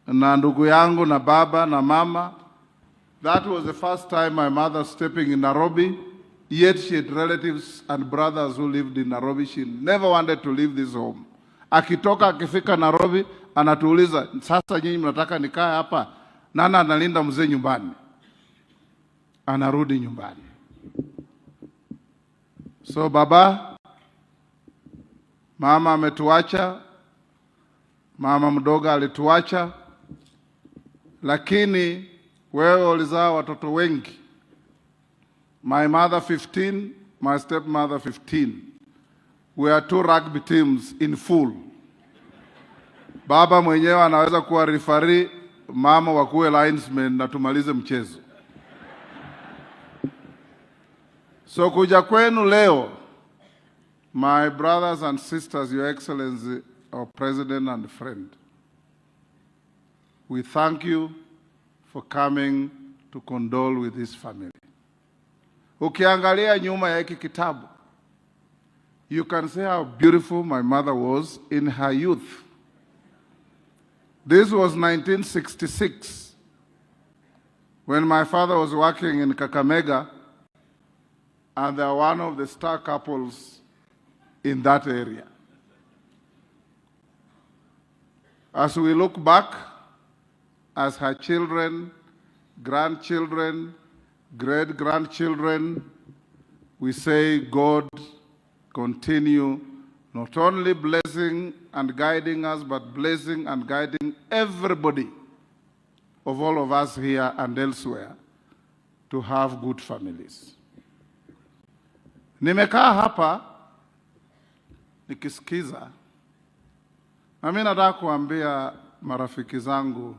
na ndugu yangu na baba na mama. That was the first time my mother stepping in Nairobi, yet she had relatives and brothers who lived in Nairobi. She never wanted to leave this home. Akitoka akifika Nairobi anatuuliza, sasa nyinyi mnataka nikae hapa? Nani analinda mzee nyumbani? Anarudi nyumbani. So baba, mama ametuacha, mama mdogo alituacha, lakini wewe ulizaa watoto wengi. My mother 15, my stepmother 15. We are 2 rugby teams in full. Baba mwenyewe anaweza kuwa referee, mama wakuwe linesman na tumalize mchezo. So kuja kwenu leo, my brothers and sisters, Your Excellency, our President and friend, we thank you for coming to condole with this family. Ukiangalia nyuma ya hiki kitabu, you can see how beautiful my mother was in her youth. This was 1966, when my father was working in Kakamega, and they are one of the star couples in that area. As we look back, as her children, grandchildren, great-grandchildren, we say, God continue not only blessing and guiding us, but blessing and guiding everybody of all of us here and elsewhere to have good families. Nimekaa hapa nikisikiza, na mimi nataka kuambia marafiki zangu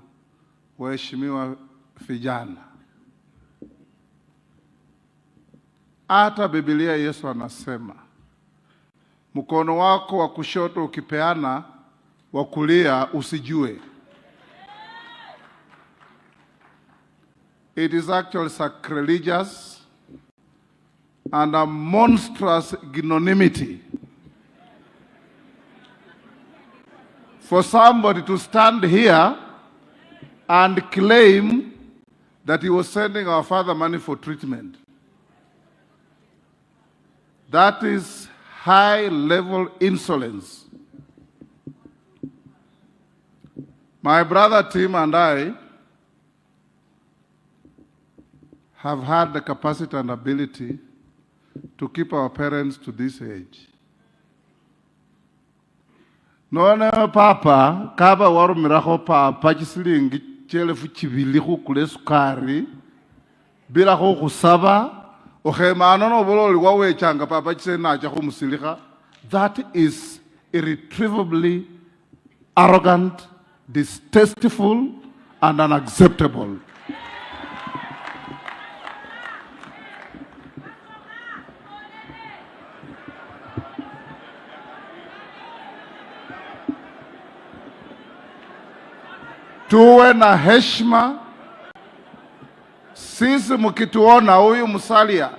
waheshimiwa vijana, hata Biblia Yesu anasema mkono wako wa kushoto ukipeana, wa kulia usijue. It is actually sacrilegious and a monstrous ignominy for somebody to stand here and claim that he was sending our father money for treatment. That is high-level insolence. My brother Tim and I have had the capacity and ability to keep our parents to this age. None papa kaba waru miraho papa chisilingi chelefu chibili kule sukari bila kusaba ohema no bololi wawe changa papa chisena cha kumusiliha. That is irretrievably arrogant, distasteful, and unacceptable. Tuwe na heshima. Sisi mkituona huyu Musalia,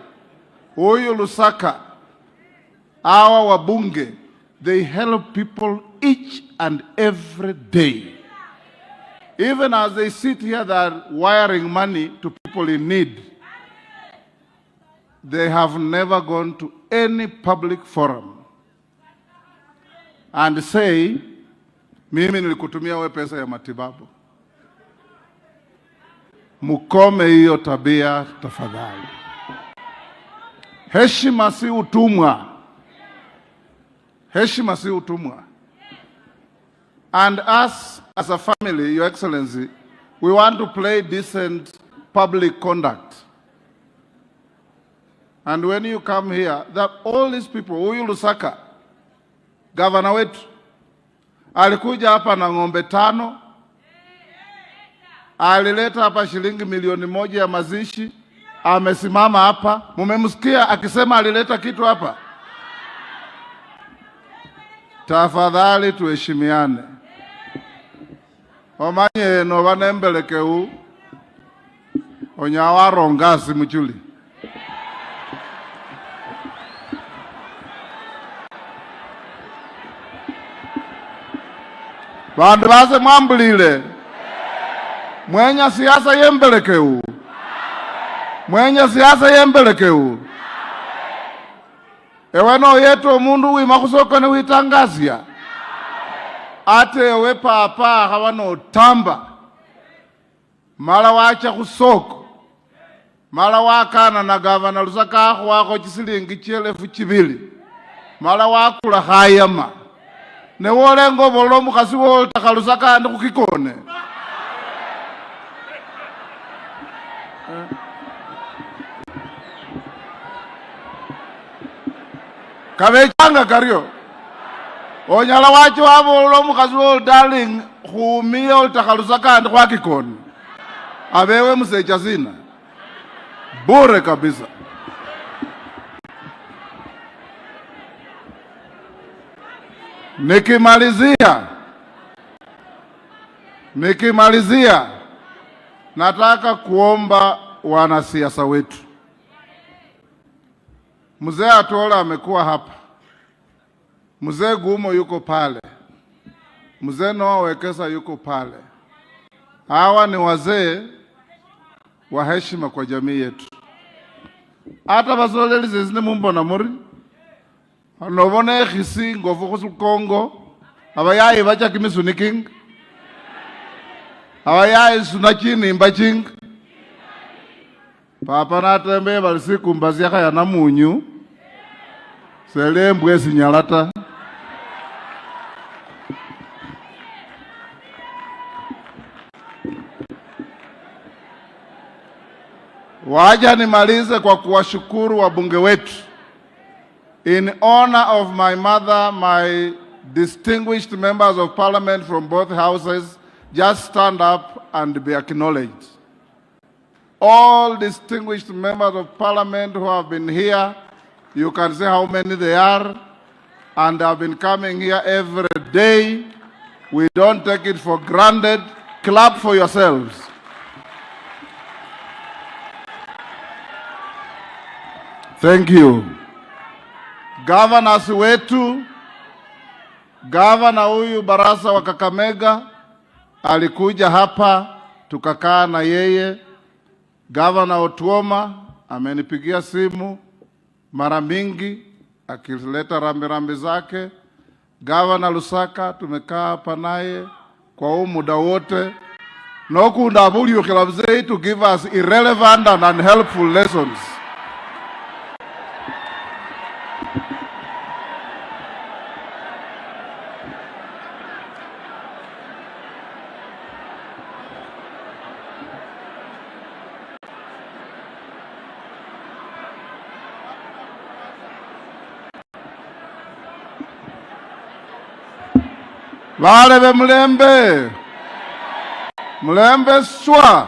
huyu Lusaka, hawa wabunge, they help people each and every day. Even as they sit here, they're wiring money to people in need. They have never gone to any public forum and say, mimi nilikutumia we pesa ya matibabu. Mukome hiyo tabia tafadhali. Heshima si utumwa. Heshima si utumwa. And us as a family, Your Excellency, we want to play decent public conduct. And when you come here, that all these people, huyu Lusaka, governor wetu, alikuja hapa na ng'ombe 5, alileta hapa shilingi milioni 1 ya mazishi, amesimama hapa, mumemsikia akisema alileta kitu hapa? Tafadhali tuheshimiane. Omanye no banembelekeu onyawaro ngasi mchuli. Bandu base mwambulile. Mwenya siasa yembelekeu. Mwenya siasa yembelekeu. Eweno yetu omundu wimakusoka ne witangazia. Ate ewe papa hawano tamba. Mala wacha kusoko. Mala wakana na gavana Lusaka ahu wako chisilingi chelefu chibili. Mala wakula hayama. Ne wole ngobolo mukasi wolta kalusaka andi kukikone. Kabechanga kario. Onyala wachi wabolo mukasi wolta darling huumia wolta kalusaka andi kukikone. Abewe msecha zina. Bure kabisa. Nikimalizia nataka kuomba wanasiasa wetu. Mzee Atola amekuwa hapa. Mzee Gumo yuko pale. Mzee Noah Wekesa yuko pale. Hawa ni wazee wa heshima kwa jamii yetu. Hata basoleli zizini mumbo na muri. Nobone khisi ngofu kusul Kongo. Abayayi bacha kimisuniking. Abayayi sunachini mbaching. Papa natembe balisi kumbazia kaya na munyu. Sele mbwesi nyalata. Waja nimalize kwa kuwashukuru wabunge wetu. In honor of my mother, my distinguished members of parliament from both houses, just stand up and be acknowledged. All distinguished members of parliament who have been here, you can see how many they are, and have been coming here every day. We don't take it for granted. Clap for yourselves. Thank you. Governors wetu, Governor huyu Barasa wa Kakamega alikuja hapa tukakaa na yeye. Governor Otuoma amenipigia simu mara mingi akileta rambirambi zake. Governor Lusaka tumekaa hapa naye kwa huu muda wote. Nokunda abuli ukilabzei to give us irrelevant and unhelpful lessons. Vale be mulembe. Mulembe swa.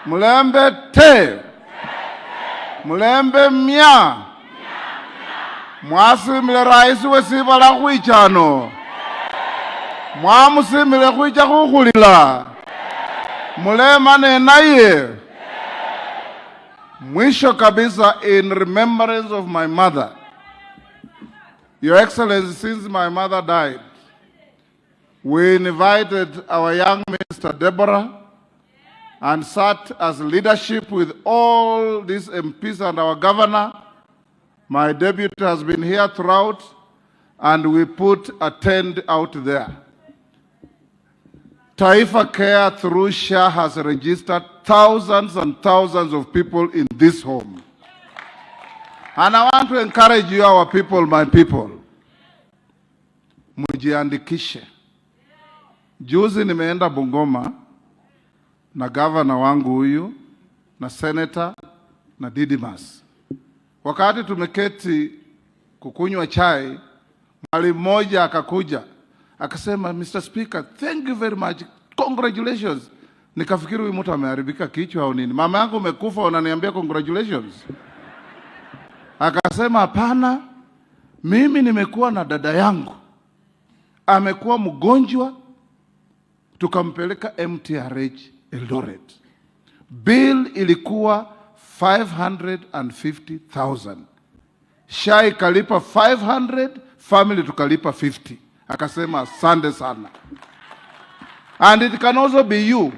Mulembe te. Mulembe mia. Mwasimile raisi wesibala kuichano. Mwamusimile kuicha kukulila. Mulema nenaye. Mwisho kabisa, in remembrance of my mother. Your Excellency, since my mother died, we invited our young Minister Deborah and sat as leadership with all these MPs and our governor. My deputy has been here throughout, and we put a tent out there. Taifa Care through SHA has registered thousands and thousands of people in this home. And I want to encourage you, our people, my people, mujiandikishe. Juzi nimeenda Bungoma na governor wangu huyu na senator na Didimas. Wakati tumeketi kukunywa chai, mwalimu mmoja akakuja akasema, Mr. Speaker, thank you very much, congratulations. Nikafikiri huyu mtu ameharibika kichwa au nini. Mama yangu umekufa unaniambia congratulations? Akasema hapana, mimi nimekuwa na dada yangu amekuwa mgonjwa, tukampeleka MTRH Eldoret. Bill ilikuwa 550,000. SHA ikalipa 500, family tukalipa 50. Akasema asante sana. And it can also be you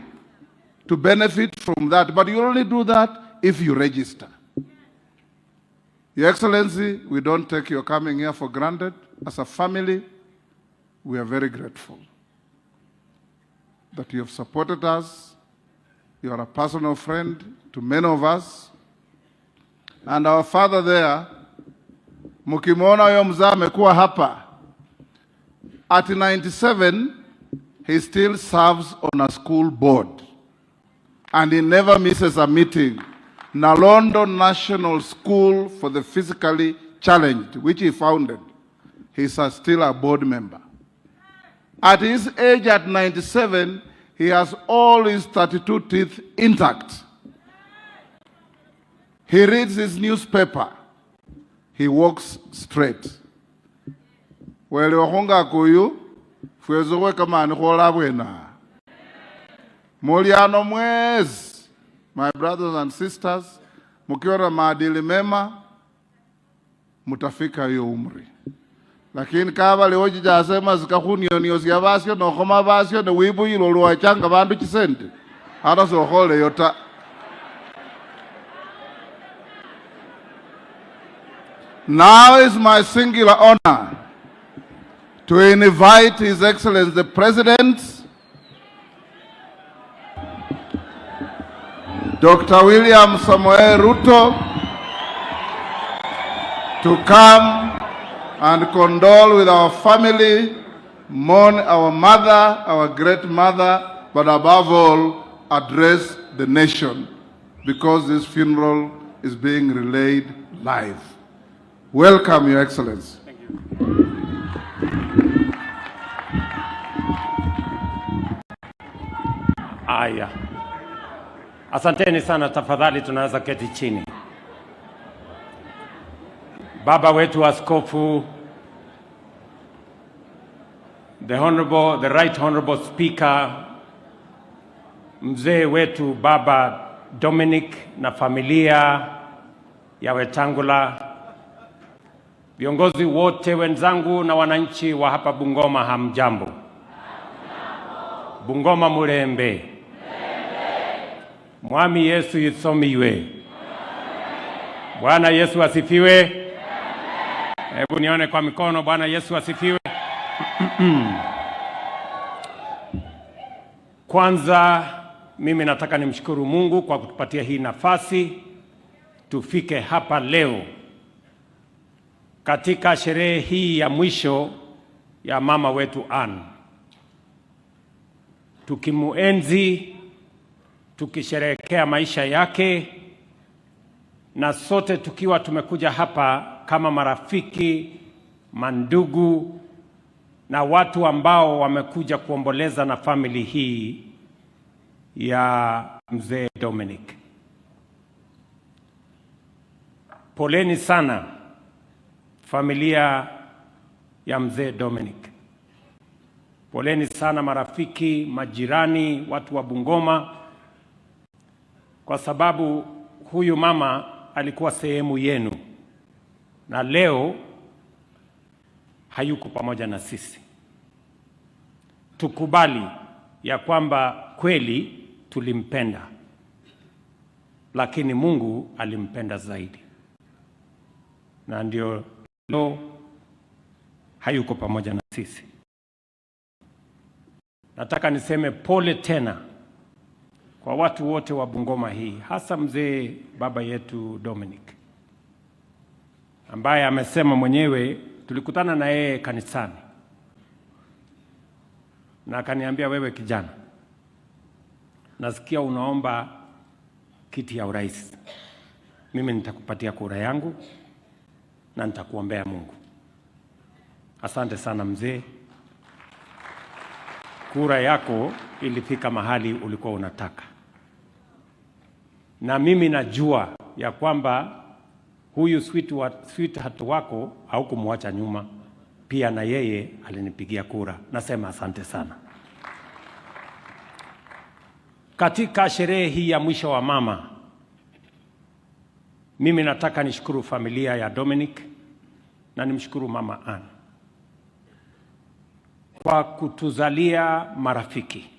to benefit from that, but you only do that if you register. Your Excellency, we don't take your coming here for granted. As a family, we are very grateful that you have supported us. You are a personal friend to many of us. And our father there, mukimona yo mzee amekuwa hapa. At 97, he still serves on a school board. And he never misses a meeting. Nalondo National School for the Physically Challenged, which he founded, he's still a board member. At his age, at 97, he has all his 32 teeth intact. He reads his newspaper. He walks straight. Wele wahonga kuyu, fwezowe kama nikola bwena. Muliano mwezi. My brothers and sisters, mukiwa na maadili mema, mutafika hiyo umri. Lakini kaba leo jijasema zikahunionio ziyabasyo no koma basyo no wibu yilo luwachanga bandu chisende. Hata sohole yota. Now is my singular honor to invite His Excellency the President, Dr. William Samoei Ruto, to come and condole with our family, mourn our mother, our great mother, but above all, address the nation, because this funeral is being relayed live. Welcome, Your Excellency. Thank you. Aya. Asanteni sana, tafadhali tunaweza keti chini. Baba wetu Askofu, the Right Honorable Speaker, mzee wetu Baba Dominic na familia, ya Wetangula, viongozi wote wenzangu na wananchi wa hapa Bungoma, hamjambo? Bungoma murembe. Mwami Yesu yusomiwe. Bwana Yesu asifiwe. Hebu nione kwa mikono. Bwana Yesu asifiwe. Kwanza mimi nataka nimshukuru Mungu kwa kutupatia hii nafasi tufike hapa leo katika sherehe hii ya mwisho ya mama wetu Ann, tukimuenzi, tukisherehekea maisha yake, na sote tukiwa tumekuja hapa kama marafiki, mandugu na watu ambao wamekuja kuomboleza na family hii ya mzee Dominic. Poleni sana familia ya mzee Dominic. Poleni sana marafiki, majirani, watu wa Bungoma, kwa sababu huyu mama alikuwa sehemu yenu na leo hayuko pamoja na sisi. Tukubali ya kwamba kweli tulimpenda, lakini Mungu alimpenda zaidi, na ndio leo hayuko pamoja na sisi. Nataka niseme pole tena kwa watu wote wa Bungoma hii, hasa mzee baba yetu Dominic, ambaye amesema mwenyewe, tulikutana na yeye kanisani na akaniambia, wewe kijana, nasikia unaomba kiti ya urais. Mimi nitakupatia kura yangu na nitakuombea Mungu. Asante sana mzee. Kura yako ilifika mahali ulikuwa unataka. Na mimi najua ya kwamba huyu sweetheart wako haukumwacha nyuma. Pia na yeye alinipigia kura. Nasema asante sana. Katika sherehe hii ya mwisho wa mama, mimi nataka nishukuru familia ya Dominic na nimshukuru mama Ann kwa kutuzalia marafiki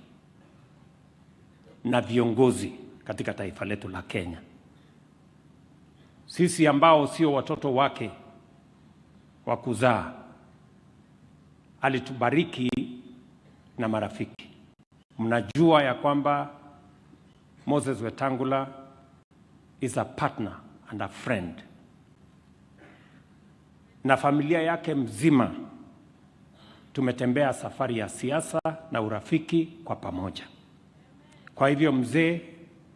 na viongozi katika taifa letu la Kenya. Sisi ambao sio watoto wake wa kuzaa, alitubariki na marafiki. Mnajua ya kwamba Moses Wetangula is a partner and a friend, na familia yake mzima tumetembea safari ya siasa na urafiki kwa pamoja. Kwa hivyo mzee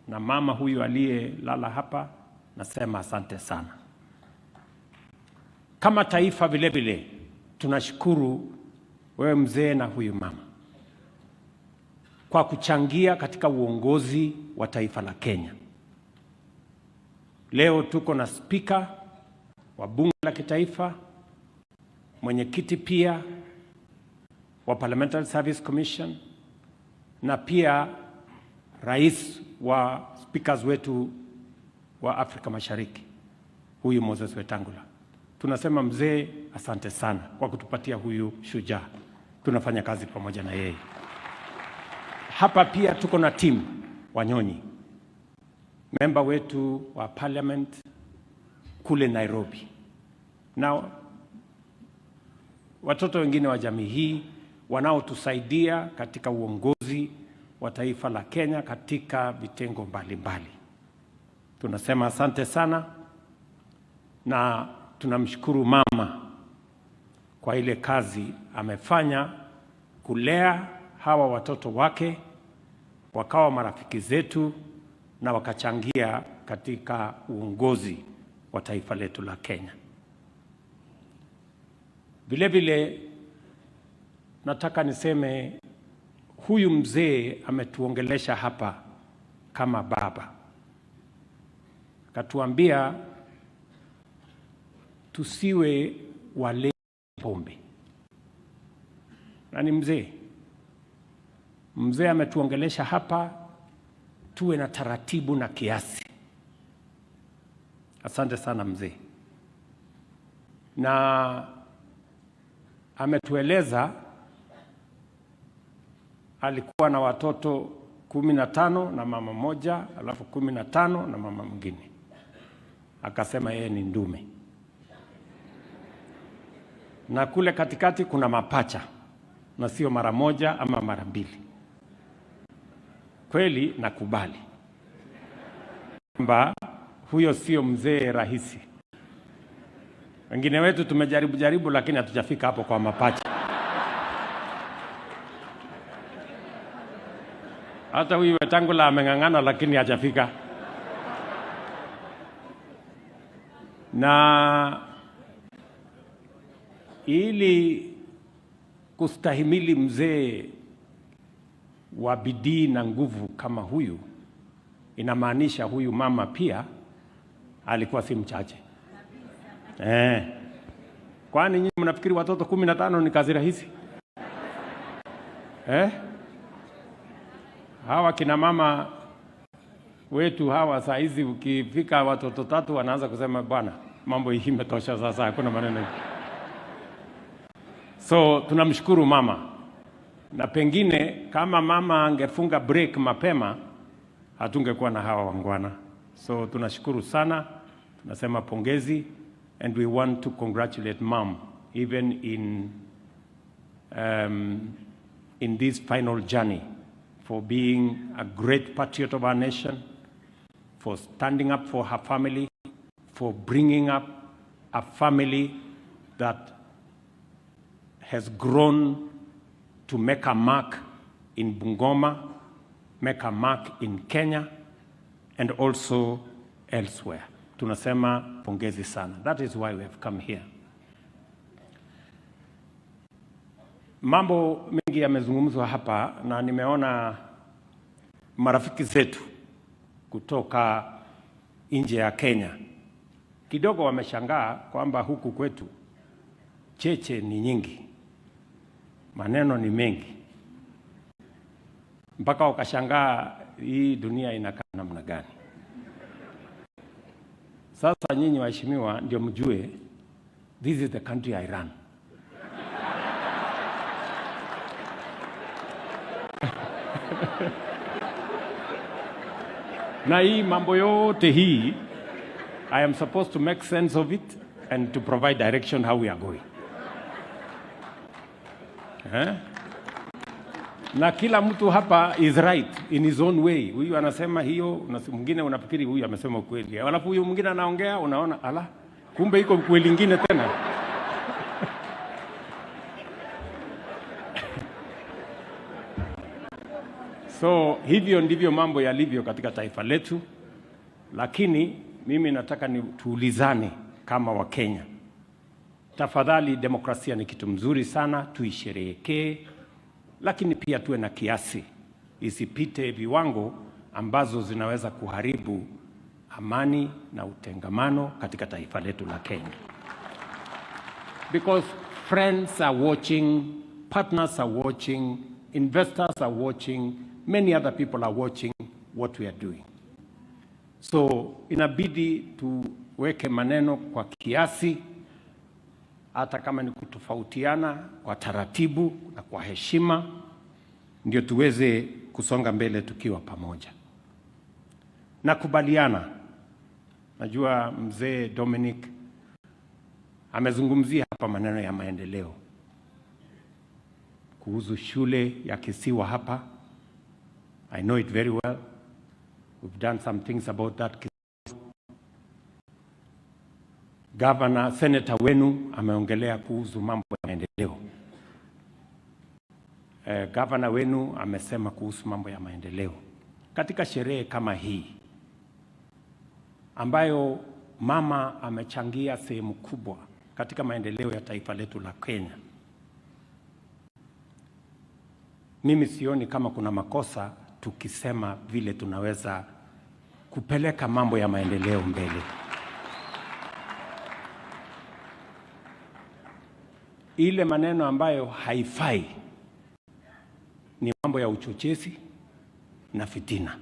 na mama huyu aliyelala hapa, nasema asante sana. Kama taifa vile vile tunashukuru wewe mzee na huyu mama kwa kuchangia katika uongozi wa taifa la Kenya. Leo tuko na spika wa bunge la kitaifa, mwenyekiti pia wa Parliamentary Service Commission, na pia rais wa speakers wetu wa Afrika Mashariki, huyu Moses Wetangula. Tunasema mzee, asante sana kwa kutupatia huyu shujaa. Tunafanya kazi pamoja na yeye. Hapa pia tuko na timu Wanyonyi, member wetu wa parliament kule Nairobi, na watoto wengine wa jamii hii wanaotusaidia katika uongozi wa taifa la Kenya katika vitengo mbalimbali. Tunasema asante sana, na tunamshukuru mama kwa ile kazi amefanya kulea hawa watoto wake, wakawa marafiki zetu na wakachangia katika uongozi wa taifa letu la Kenya. Vile vile nataka niseme huyu mzee ametuongelesha hapa kama baba. Katuambia tusiwe wale pombe. Na ni mzee. Mzee ametuongelesha hapa tuwe na taratibu na kiasi. Asante sana mzee. Na ametueleza alikuwa na watoto 15 na mama moja, alafu 15 na mama mwingine. Akasema yeye ni ndume. Na kule katikati kuna mapacha, na sio mara moja ama mara mbili. Kweli nakubali kwamba huyo sio mzee rahisi. Wengine wetu tumejaribu lakini hatujafika hapo kwa mapacha. Hata huyu Wetangula ameng'ang'ana lakini hajafika. Na ili kustahimili mzee wa bidii na nguvu kama huyu, inamaanisha huyu mama pia alikuwa si mchache. Kwani nyinyi mnafikiri watoto 15 ni kazi rahisi? Hawa kina mama wetu hawa saa hizi ukifika watoto 3 wanaanza kusema bwana, mambo hii imetosha sasa, hakuna maneno. So tunamshukuru mama. Na pengine kama mama angefunga break mapema, hatungekuwa na hawa wangwana. So tunashukuru sana, tunasema pongezi, and we want to congratulate mom even in this final journey, for being a great patriot of our nation, for standing up for her family, for bringing up a family that has grown to make a mark in Bungoma, make a mark in Kenya, and also elsewhere. Tunasema pongezi sana. That is why we have come here. Mambo mengi yamezungumzwa hapa, na nimeona marafiki zetu kutoka nje ya Kenya kidogo wameshangaa kwamba huku kwetu cheche ni nyingi, maneno ni mengi, mpaka wakashangaa hii dunia inakaa namna gani. Sasa nyinyi waheshimiwa ndio mjue, this is the country I run. Na hii mambo yote hii, I am supposed to make sense of it and to provide direction how we are going. Na kila mtu hapa is right in his own way. Huyu anasema hiyo, mwingine unafikiri huyu amesema ukweli. Alafu huyu mwingine anaongea, unaona ala, kumbe iko ukweli ingine tena. So hivyo ndivyo mambo yalivyo katika taifa letu, lakini mimi nataka tuulizane kama Wakenya. Tafadhali, demokrasia ni kitu mzuri sana, tuisherehekee, lakini pia tuwe na kiasi, isipite viwango ambazo zinaweza kuharibu amani na utengamano katika taifa letu la Kenya. Because friends are watching, partners are watching, investors are watching, many other people are watching what we are doing. So inabidi tuweke maneno kwa kiasi, hata kama ni kutofautiana, kwa taratibu na kwa heshima, ndio tuweze kusonga mbele tukiwa pamoja. Nakubaliana, najua mzee Dominic amezungumzia hapa maneno ya maendeleo kuhusu shule ya kisiwa hapa. I know it very well. We've done some things about that. Governor, Senator wenu ameongelea kuhusu mambo ya maendeleo. Governor wenu amesema kuhusu mambo ya maendeleo. Katika sherehe kama hii ambayo mama amechangia sehemu kubwa katika maendeleo ya taifa letu la Kenya, mimi sioni kama kuna makosa tukisema vile tunaweza kupeleka mambo ya maendeleo mbele. Ile maneno ambayo haifai ni mambo ya uchochezi na fitina.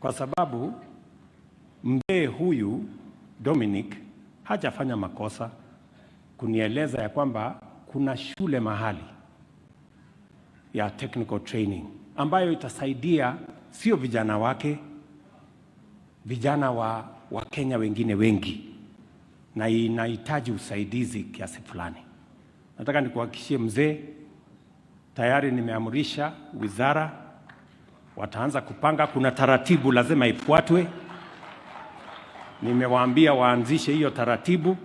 Kwa sababu mzee huyu Dominic hajafanya makosa kunieleza ya kwamba kuna shule mahali ya technical training ambayo itasaidia sio vijana wake, vijana wa Kenya wengine wengi, na inahitaji usaidizi kiasi fulani. Nataka nikuhakikishie mzee, tayari nimeamrisha wizara wataanza kupanga. Kuna taratibu lazima ifuatwe. Nimewaambia waanzishe hiyo taratibu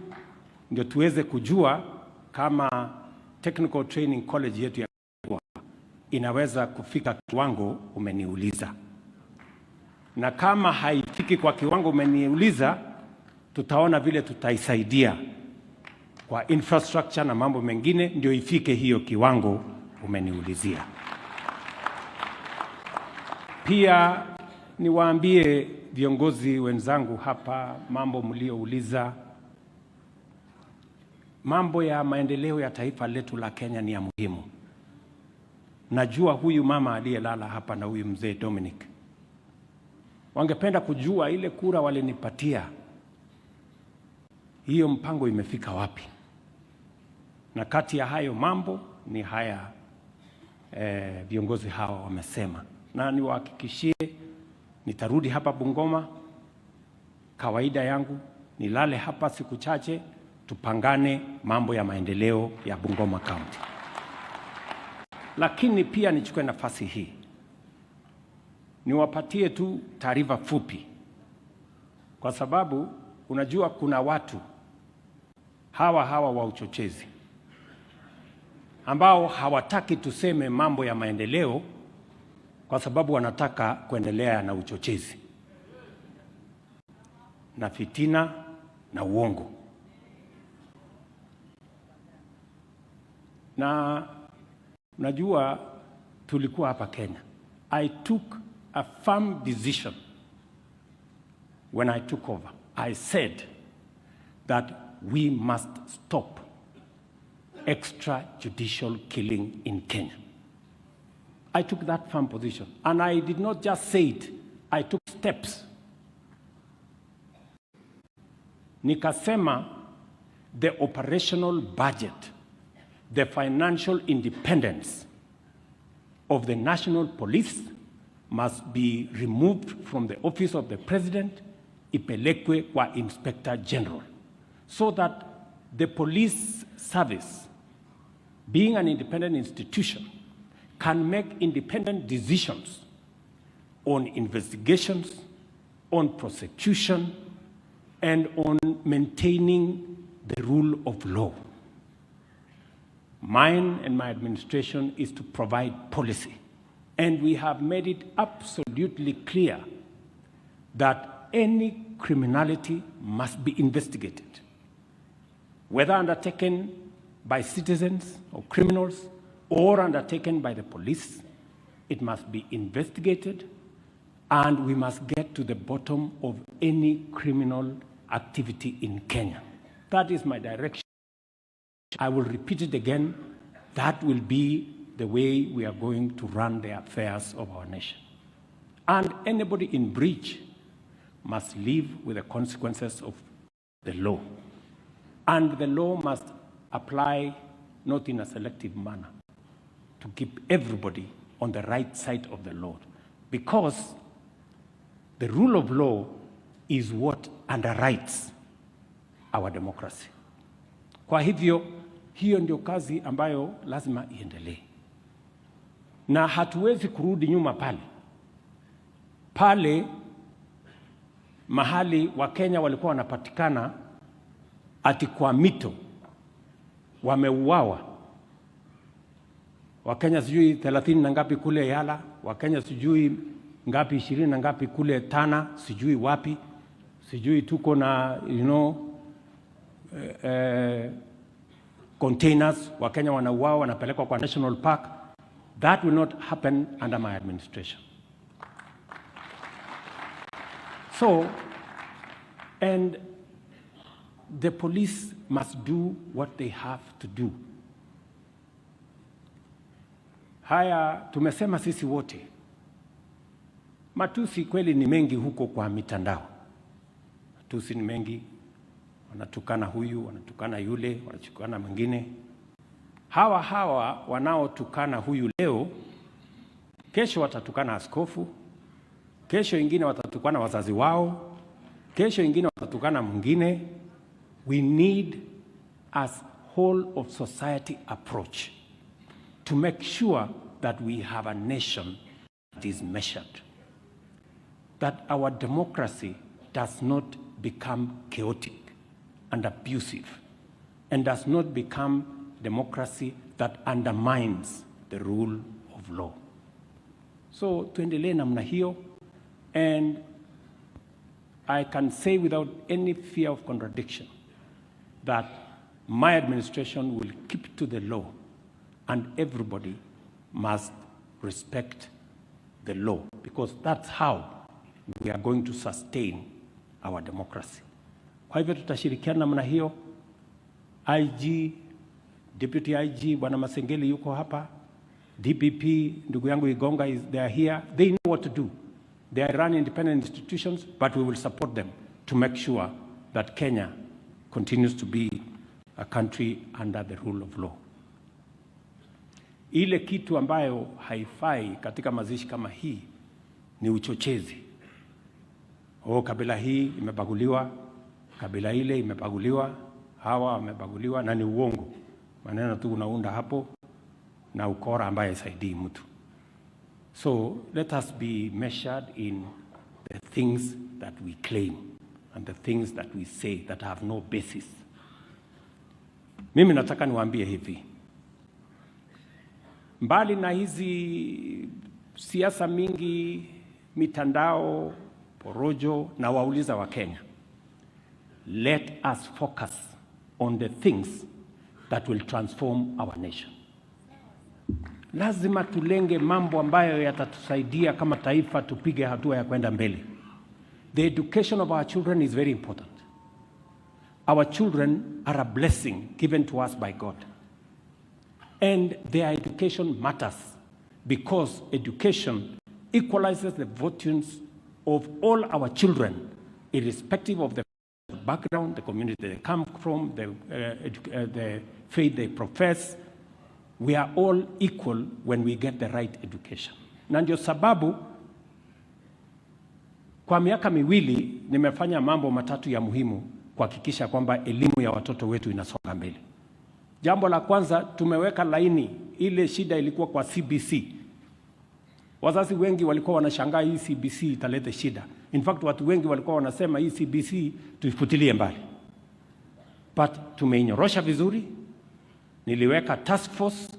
ndio tuweze kujua kama Technical Training College yetu ya inaweza kufika kiwango umeniuliza, na kama haifiki kwa kiwango umeniuliza, tutaona vile tutaisaidia kwa infrastructure na mambo mengine ndio ifike hiyo kiwango umeniulizia. Pia niwaambie viongozi wenzangu hapa, mambo mliouliza, mambo ya maendeleo ya taifa letu la Kenya ni ya muhimu. Najua huyu mama aliyelala hapa na huyu mzee Dominic wangependa kujua ile kura walinipatia, hiyo mpango imefika wapi. Na kati ya hayo mambo ni haya viongozi hawa wamesema, na niwahakikishie nitarudi hapa Bungoma. Kawaida yangu nilale hapa siku chache, tupangane mambo ya maendeleo ya Bungoma County. Lakini pia nichukue nafasi hii niwapatie tu taarifa fupi, kwa sababu unajua kuna watu hawa wa uchochezi ambao hawataki tuseme mambo ya maendeleo kwa sababu wanataka kuendelea na uchochezi na fitina na uongo. Na unajua tulikuwa hapa Kenya. I took a firm decision when I took over. I said that we must stop extrajudicial killing in Kenya. I took that firm position, and I did not just say it, I took steps. Nikasema the operational budget, the financial independence of the national police must be removed from the office of the president, ipelekwe kwa inspector general, so that the police service, being an independent institution, can make independent decisions on investigations, on prosecution, and on maintaining the rule of law. Mine and my administration is to provide policy. And we have made it absolutely clear that any criminality must be investigated, whether undertaken by citizens or criminals or undertaken by the police. It must be investigated, and we must get to the bottom of any criminal activity in Kenya. That is my direction. I will repeat it again. That will be the way we are going to run the affairs of our nation. And anybody in breach must live with the consequences of the law. And the law must apply not in a selective manner, to keep everybody on the right side of the law. Because the rule of law is what underwrites our democracy. Kwa hivyo, hiyo ndio kazi ambayo lazima iendelee. Na hatuwezi kurudi nyuma pale mahali Wakenya walikuwa wanapatikana ati kwa mito wameuawa. Wakenya sijui 30 na ngapi kule Yala, Wakenya sijui ngapi 20 na ngapi kule Tana, sijui wapi, sijui tuko na containers, Wakenya wanauawa wanapelekwa kwa National Park. That will not happen under my administration. So, and the police must do what they have to do. Haya tumesema sisi wote. Matusi kweli ni mengi huko kwa mitandao. matusi ni mengi, wanatukana huyu, wanatukana yule, wanatukana mwingine. Hawa wanaotukana huyu leo, kesho watatukana askofu, kesho ingine watatukana wazazi wao, kesho ingine watatukana mwingine. We need a whole of society approach to make sure that we have a nation that is measured, that our democracy does not become chaotic and abusive, and does not become democracy that undermines the rule of law. So tuendelee namna hiyo, and I can say without any fear of contradiction that my administration will keep to the law, and everybody must respect the law, because that's how we are going to sustain our democracy. Kwa hivyo tutashirikiana namna hiyo. IG, Deputy IG, Bwana Masengeli yuko hapa. DPP, ndugu yangu Igonga, they are here. They know what to do. They are run independent institutions, but we will support them to make sure that Kenya continues to be a country under the rule of law. Ile kitu ambayo haifai katika mazishi kama hii ni uchochezi. Kabila hii imebaguliwa, kabila ile imebaguliwa, hawa wamebaguliwa, na ni uongo. Maneno tu unaunda hapo na ukora ambaye haisaidii mtu. So let us be measured in the things that we claim and the things that we say that have no basis. Mimi nataka niwaambie hivi. Mbali na hizi siasa mingi, mitandao, porojo, na wauliza wa Kenya, let us focus on the things that will transform our nation. Lazima tulenge mambo ambayo yatatusaidia kama taifa tupige hatua ya kwenda mbele. The education of our children is very important. Our children are a blessing given to us by God. And their education matters because education equalizes the fortunes of all our children, irrespective of the background, the community they come from, the faith they profess. We are all equal when we get the right education. Na ndio sababu kwa miaka miwili nimefanya mambo matatu ya muhimu kuhakikisha kwamba elimu ya watoto wetu inasonga mbele. Jambo la kwanza, tumeweka laini ile shida ilikuwa kwa CBC. Wazazi wengi walikuwa wanashangaa hii CBC italeta shida. In fact, watu wengi walikuwa wanasema hii CBC tuifutilie mbali. But tumeinyorosha vizuri. Niliweka task force,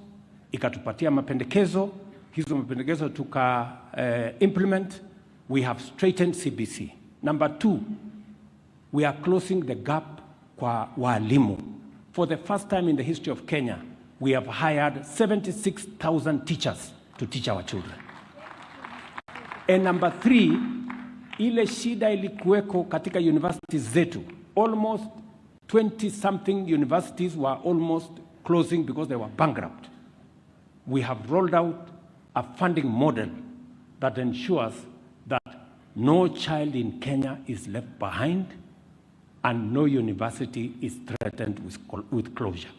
ikatupatia mapendekezo. Hizo mapendekezo tuka implement. We have straightened CBC. Number 2, we are closing the gap kwa walimu. For the first time in the history of Kenya, we have hired 76,000 teachers to teach our children. And number 3, ile shida ilikuweko katika universities zetu. Almost 20-something universities were almost closing because they were bankrupt. We have rolled out a funding model that ensures that no child in Kenya is left behind and no university is threatened with closure.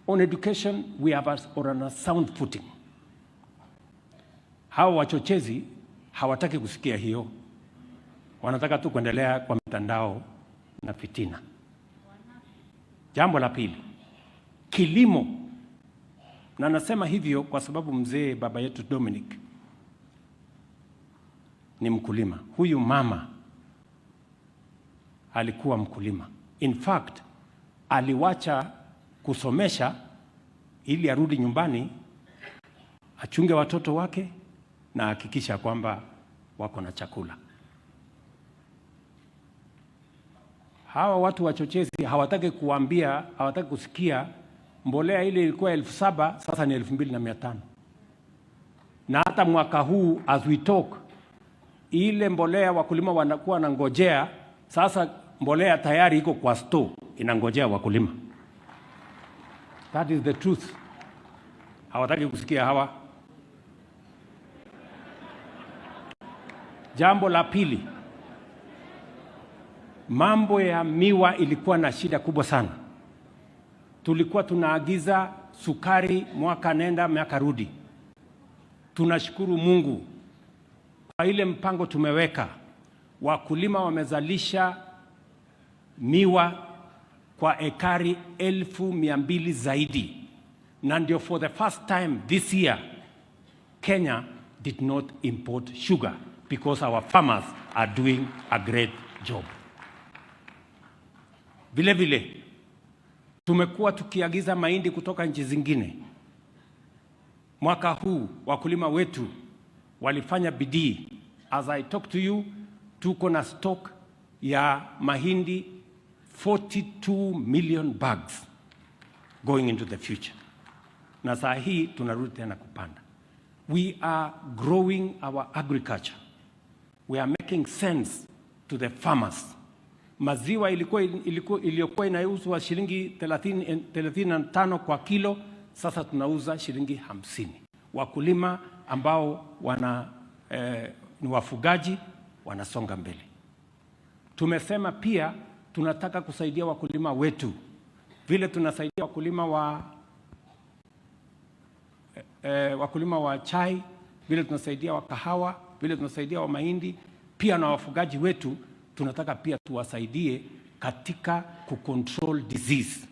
On education, we are on a sound footing. Hawa wachochezi hawataki kusikia hiyo. Wanataka tu kuendelea kwa mitandao na fitina. Jambo la pili, kilimo. Na nasema hivyo kwa sababu mzee baba yetu Dominic ni mkulima. Huyu mama alikuwa mkulima. In fact, aliwacha kusomesha ili arudi nyumbani, achunge watoto wake na hakikisha kwamba wako na chakula. Hawa watu wachochezi hawataki kuambia, hawataki kusikia mbolea ile ilikuwa 7,000 sasa ni 2,500. Na hata mwaka huu as we talk, ile mbolea wakulima wanakuwa na ngojea, sasa mbolea tayari iko kwa store inangojea wakulima. That is the truth. Hawataki kusikia hawa. Jambo la pili, mambo ya miwa ilikuwa na shida kubwa sana. Tulikuwa tunaagiza sukari mwaka nenda miaka rudi. Tunashukuru Mungu kwa ile mpango tumeweka. Wakulima wamezalisha miwa kwa ekari 1,200 zaidi. Na ndio for the first time this year, Kenya did not import sugar because our farmers are doing a great job. Vile vile, tumekuwa tukiagiza mahindi kutoka nchi zingine. Mwaka huu wakulima wetu walifanya bidii. As I talk to you, tuko na stock ya mahindi 42 million bags going into the future. Na saa hii tunarudi tena kupanda. We are growing our agriculture. We are making sense to the farmers. Maziwa iliyokuwa inauzwa shilingi 35 kwa kilo, sasa tunauza shilingi 50. Wakulima ambao ni wafugaji wanasonga mbele. Tumesema pia tunataka kusaidia wakulima wetu. Vile tunasaidia wakulima wa chai, vile tunasaidia wa kahawa, vile tunasaidia wa mahindi, pia na wafugaji wetu tunataka pia tuwasaidie katika kucontrol disease.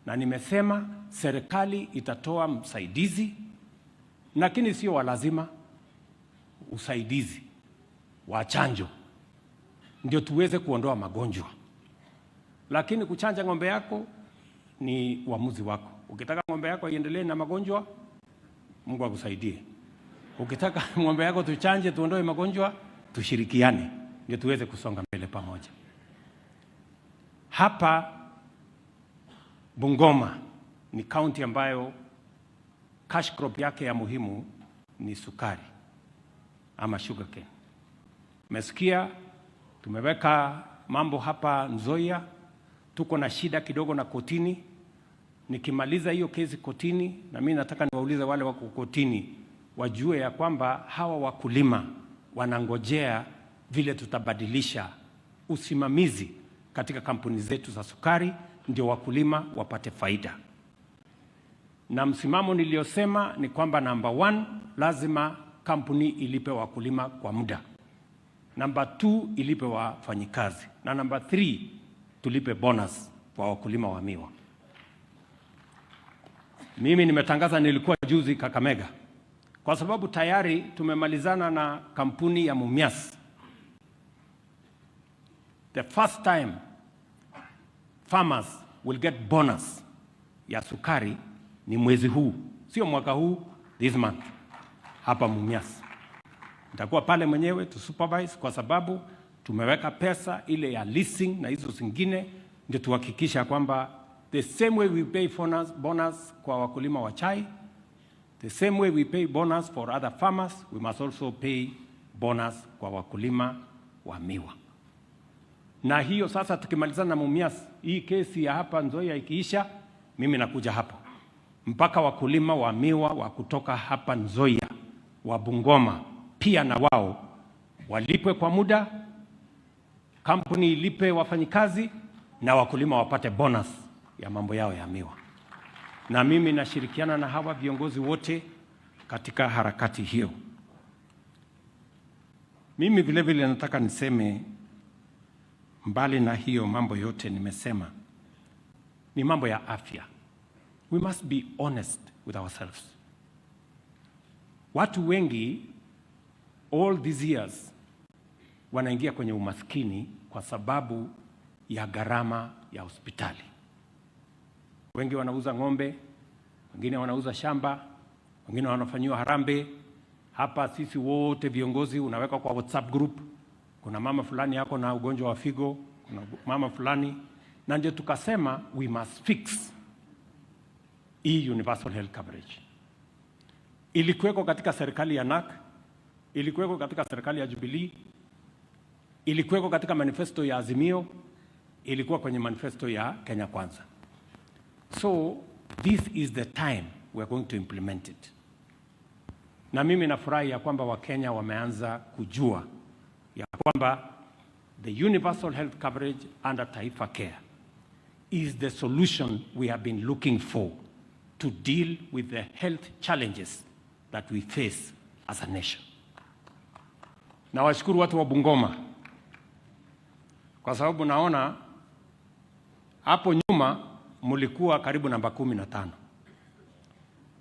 Na nimesema serikali itatoa msaidizi, lakini sio lazima usaidizi wa chanjo ndio tuweze kuondoa magonjwa. Lakini kuchanja ng'ombe yako ni uamuzi wako. Ukitaka ng'ombe yako iendelee na magonjwa, Mungu akusaidie. Ukitaka ng'ombe yako tuchanje tuondoe magonjwa, tushirikiane ndio tuweze kusonga mbele pamoja. Hapa Bungoma ni county ambayo cash crop yake ya muhimu ni sukari ama sugarcane. Mesikia tumeweka mambo hapa Nzoia, tuko na shida kidogo na kotini. Nikimaliza hiyo kesi kotini, na mimi nataka niwaulize wale wako kotini wajue ya kwamba hawa wakulima wanangojea vile tutabadilisha usimamizi katika kampuni zetu za sukari ndio wakulima wapate faida. Na msimamo niliosema ni kwamba number 1, lazima kampuni ilipe wakulima kwa muda. Number 2, ilipe wafanyikazi. Na number 3, tulipe bonus kwa wakulima wa miwa. Mimi nimetangaza, nilikuwa juzi Kakamega, kwa sababu tayari tumemalizana na kampuni ya Mumias. The first time farmers will get bonus ya sukari ni mwezi huu, sio mwaka huu, this month, hapa Mumias. Nitakuwa pale mwenyewe to supervise, kwa sababu tumeweka pesa ile ya leasing na hizo zingine, ndio tuhakikisha kwamba the same way we pay bonus kwa wakulima wa chai, the same way we pay bonus for other farmers, we must also pay bonus kwa wakulima wa miwa. Na hiyo sasa tukimalizana na Mumias, hii kesi ya hapa Nzoia ikiisha, mimi nakuja hapo. Mpaka wakulima wa miwa wa kutoka hapa Nzoia, wa Bungoma, pia na wao walipwe kwa muda, kampuni ilipe wafanyikazi, na wakulima wapate bonus ya mambo yao ya miwa. Na mimi nashirikiana na hawa viongozi wote katika harakati hiyo. Mimi vile vile nataka niseme, mbali na hiyo mambo yote nimesema, ni mambo ya afya. We must be honest with ourselves. Watu wengi all these years wanaingia kwenye umaskini kwa sababu ya gharama ya hospitali. Wengi wanauza ng'ombe, wengine wanauza shamba, wengine wanafanyiwa harambee. Hapa sisi wote viongozi unaweka kwa WhatsApp group, kuna mama fulani yako na ugonjwa wa figo, kuna mama fulani, na ndio tukasema we must fix universal health coverage. Ilikuweko katika serikali ya NAC, ilikuweko katika serikali ya Jubilee, ilikuweko katika manifesto ya Azimio, ilikuwa kwenye manifesto ya Kenya Kwanza. So this is the time we are going to implement it. Na mimi nafurahi ya kwamba Wakenya wameanza kujua ya kwamba the universal health coverage under Taifa Care is the solution we have been looking for to deal with the health challenges that we face as a nation. Na washukuru watu wa Bungoma kwa sababu naona hapo nyuma mulikuwa karibu namba 15.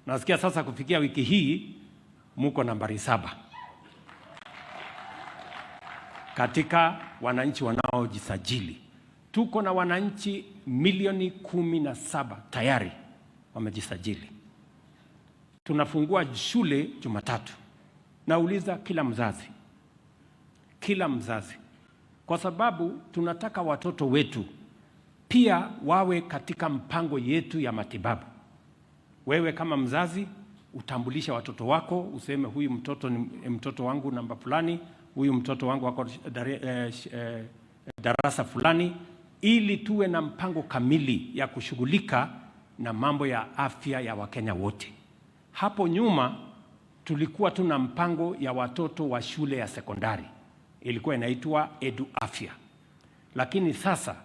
Nasikia sasa kufikia wiki hii muko nambari 7 katika wananchi wanaojisajili. Tuko na wananchi milioni 17 tayari wamejisajili. Tunafungua shule Jumatatu. Nauliza kila mzazi, kwa sababu tunataka watoto wetu pia wawe katika mpango yetu ya matibabu. Wewe kama mzazi utambulisha watoto wako, useme huyu mtoto ni mtoto wangu namba fulani, huyu mtoto wangu wako darasa fulani, ili tuwe na mpango kamili ya kushughulika na mambo ya afya ya Wakenya wote. Hapo nyuma tulikuwa tuna mpango ya watoto wa shule ya sekondari, ilikuwa inaitwa Edu Afya. Lakini sasa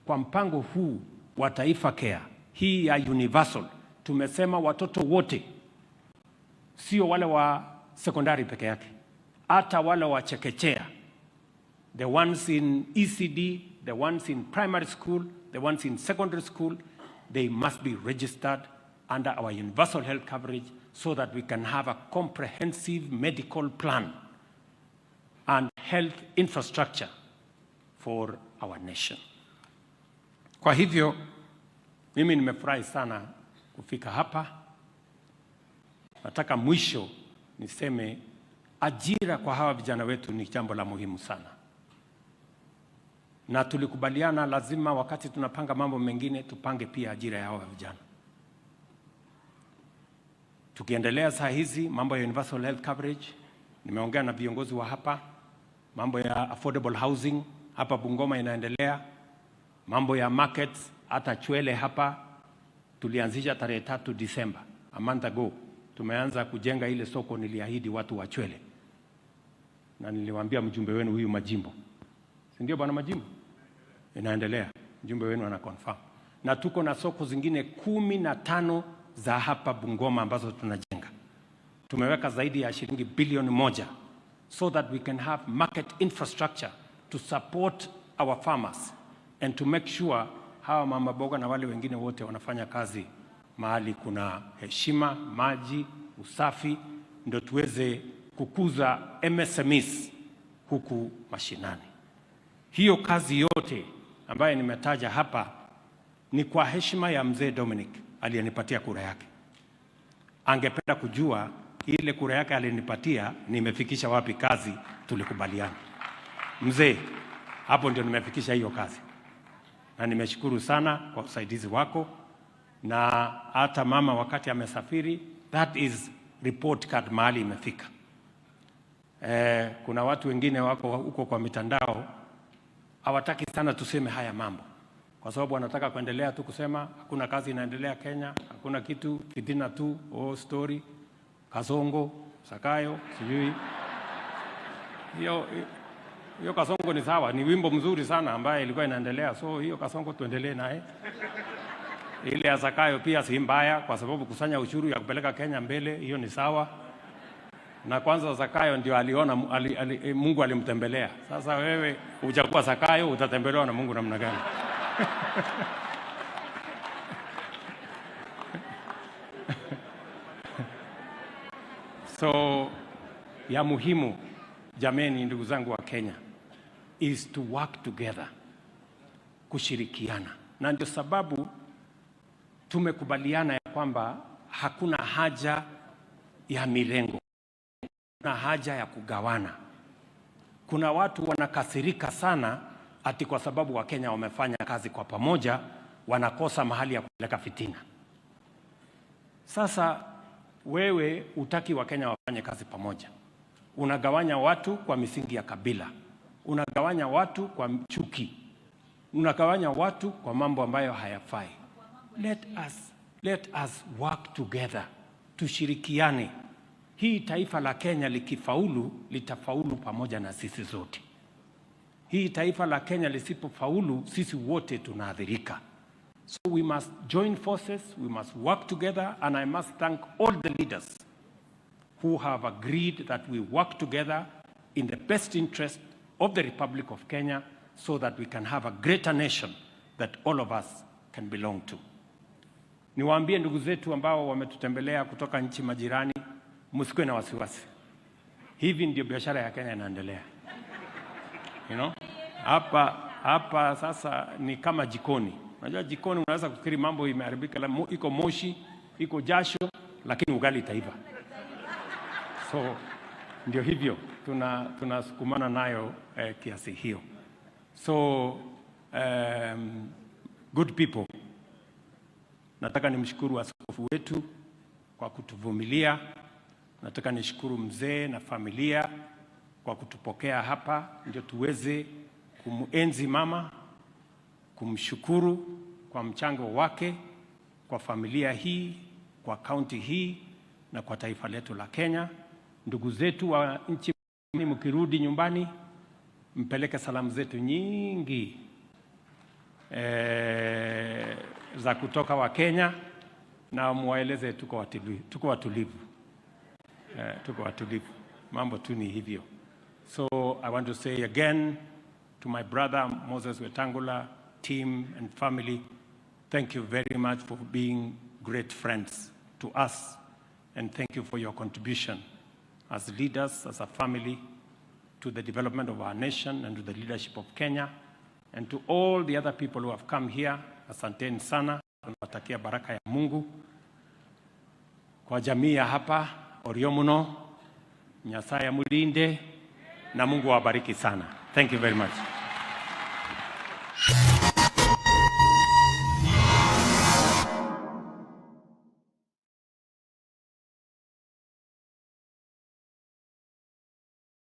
kwa mpango huu wa Taifa Care, hii ya universal, tumesema watoto wote, sio wale wa sekondari peke yake, hata wale wa chekechea, the ones in ECD, the ones in primary school, the ones in secondary school, they must be registered under our universal health coverage so that we can have a comprehensive medical plan and health infrastructure for our nation. Kwa hivyo, mimi nimefurahi sana kufika hapa. Nataka mwisho niseme ajira kwa hawa vijana wetu ni jambo la muhimu sana. Na tulikubaliana lazima wakati tunapanga mambo mengine tupange pia ajira ya hawa vijana. Tukiendelea saa hizi mambo ya universal health coverage, nimeongea na viongozi wa hapa, mambo ya affordable housing hapa Bungoma inaendelea, mambo ya markets hata Chwele hapa tulianzisha tarehe 3 Disemba, a month ago. Tumeanza kujenga ile soko niliahidi watu wa Chwele. Na niliwaambia mjumbe wenu huyu Majimbo. Si ndio bwana Majimbo? Inaendelea. Mjumbe wenu ana confirm. Na tuko na soko zingine 15 za hapa Bungoma ambazo tunajenga. Tumeweka zaidi ya shilingi bilioni 1 so that we can have market infrastructure to support our farmers and to make sure hawa mama boga na wale wengine wote wanafanya kazi mahali kuna heshima, maji, usafi, ndio tuweze kukuza MSMEs huku mashinani. Hiyo kazi yote ambayo nimetaja hapa ni kwa heshima ya mzee Dominic aliyenipatia kura yake. Angependa kujua ile kura yake alinipatia nimefikisha wapi kazi tulikubaliana. Mzee, hapo ndio nimefikisha hiyo kazi. Na nimeshukuru sana kwa usaidizi wako. Na hata mama wakati amesafiri, that is report card mahali imefika. Kuna watu wengine wako huko kwa mitandao hawataki sana tuseme haya mambo, kwa sababu wanataka kuendelea tu kusema hakuna kazi inaendelea Kenya, hakuna kitu, fitina tu, story, Kasongo, Sakayo, sijui. Hiyo Kasongo ni sawa, ni wimbo mzuri sana ambaye ilikuwa inaendelea, so hiyo Kasongo tuendelee naye. Ile ya Sakayo pia si mbaya kwa sababu kusanya ushuru ya kupeleka Kenya mbele, hiyo ni sawa. Na kwanza Sakayo ndio aliona Mungu alimtembelea. Sasa wewe uchakuwa Sakayo utatembelewa na Mungu namna gani? So ya muhimu jameni, ndugu zangu wa Kenya, is to work together, kushirikiana. Na ndio sababu tumekubaliana ya kwamba hakuna haja ya mirengo, kuna haja ya kugawana. Kuna watu wanakasirika sana ati kwa sababu Wakenya wamefanya kazi kwa pamoja wanakosa mahali ya kupeleka fitina. Sasa wewe utaki Wakenya wafanye kazi pamoja. Unagawanya watu kwa misingi ya kabila. Unagawanya watu kwa chuki. Unagawanya watu kwa mambo ambayo hayafai. Let us work together. Tushirikiane. Hii taifa la Kenya likifaulu, litafaulu pamoja na sisi zote. hii taifa la Kenya lisipofaulu, sisi wote tunaathirika. So we must join forces, we must work together, and I must thank all the leaders who have agreed that we work together in the best interest of the Republic of Kenya so that we can have a greater nation that all of us can belong to. Niwaambie ndugu zetu ambao wametutembelea kutoka nchi majirani, msikuwe na wasiwasi. Hivi ndio biashara ya Kenya inaendelea. You know? Hapa sasa ni kama jikoni. Unajua jikoni unaweza kufikiri mambo imeharibika, iko moshi, iko jasho, lakini ugali itaiva. So ndio hivyo tunasukumana nayo kiasi hiyo. So good people, nataka nimshukuru askofu wetu kwa kutuvumilia. Nataka nishukuru mzee na familia kwa kutupokea hapa ndio tuweze kumuenzi mama, kumshukuru kwa mchango wake kwa familia hii, kwa kaunti hii na kwa taifa letu la Kenya. Ndugu zetu wa nchi mkirudi nyumbani, mpeleke salamu zetu nyingi za kutoka wa Kenya na muwaeleze tuko watulivu. Tuko watulivu. Mambo tu ni hivyo. So I want to say again to my brother Moses Wetangula, team and family, thank you very much for being great friends to us, and thank you for your contribution as leaders, as a family, to the development of our nation and to the leadership of Kenya, and to all the other people who have come here. Asanteni sana, tunawatakia baraka ya Mungu kwa jamii ya hapa Oriomuno, Nyasaye mulinde na Mungu awabariki sana. Thank you very much.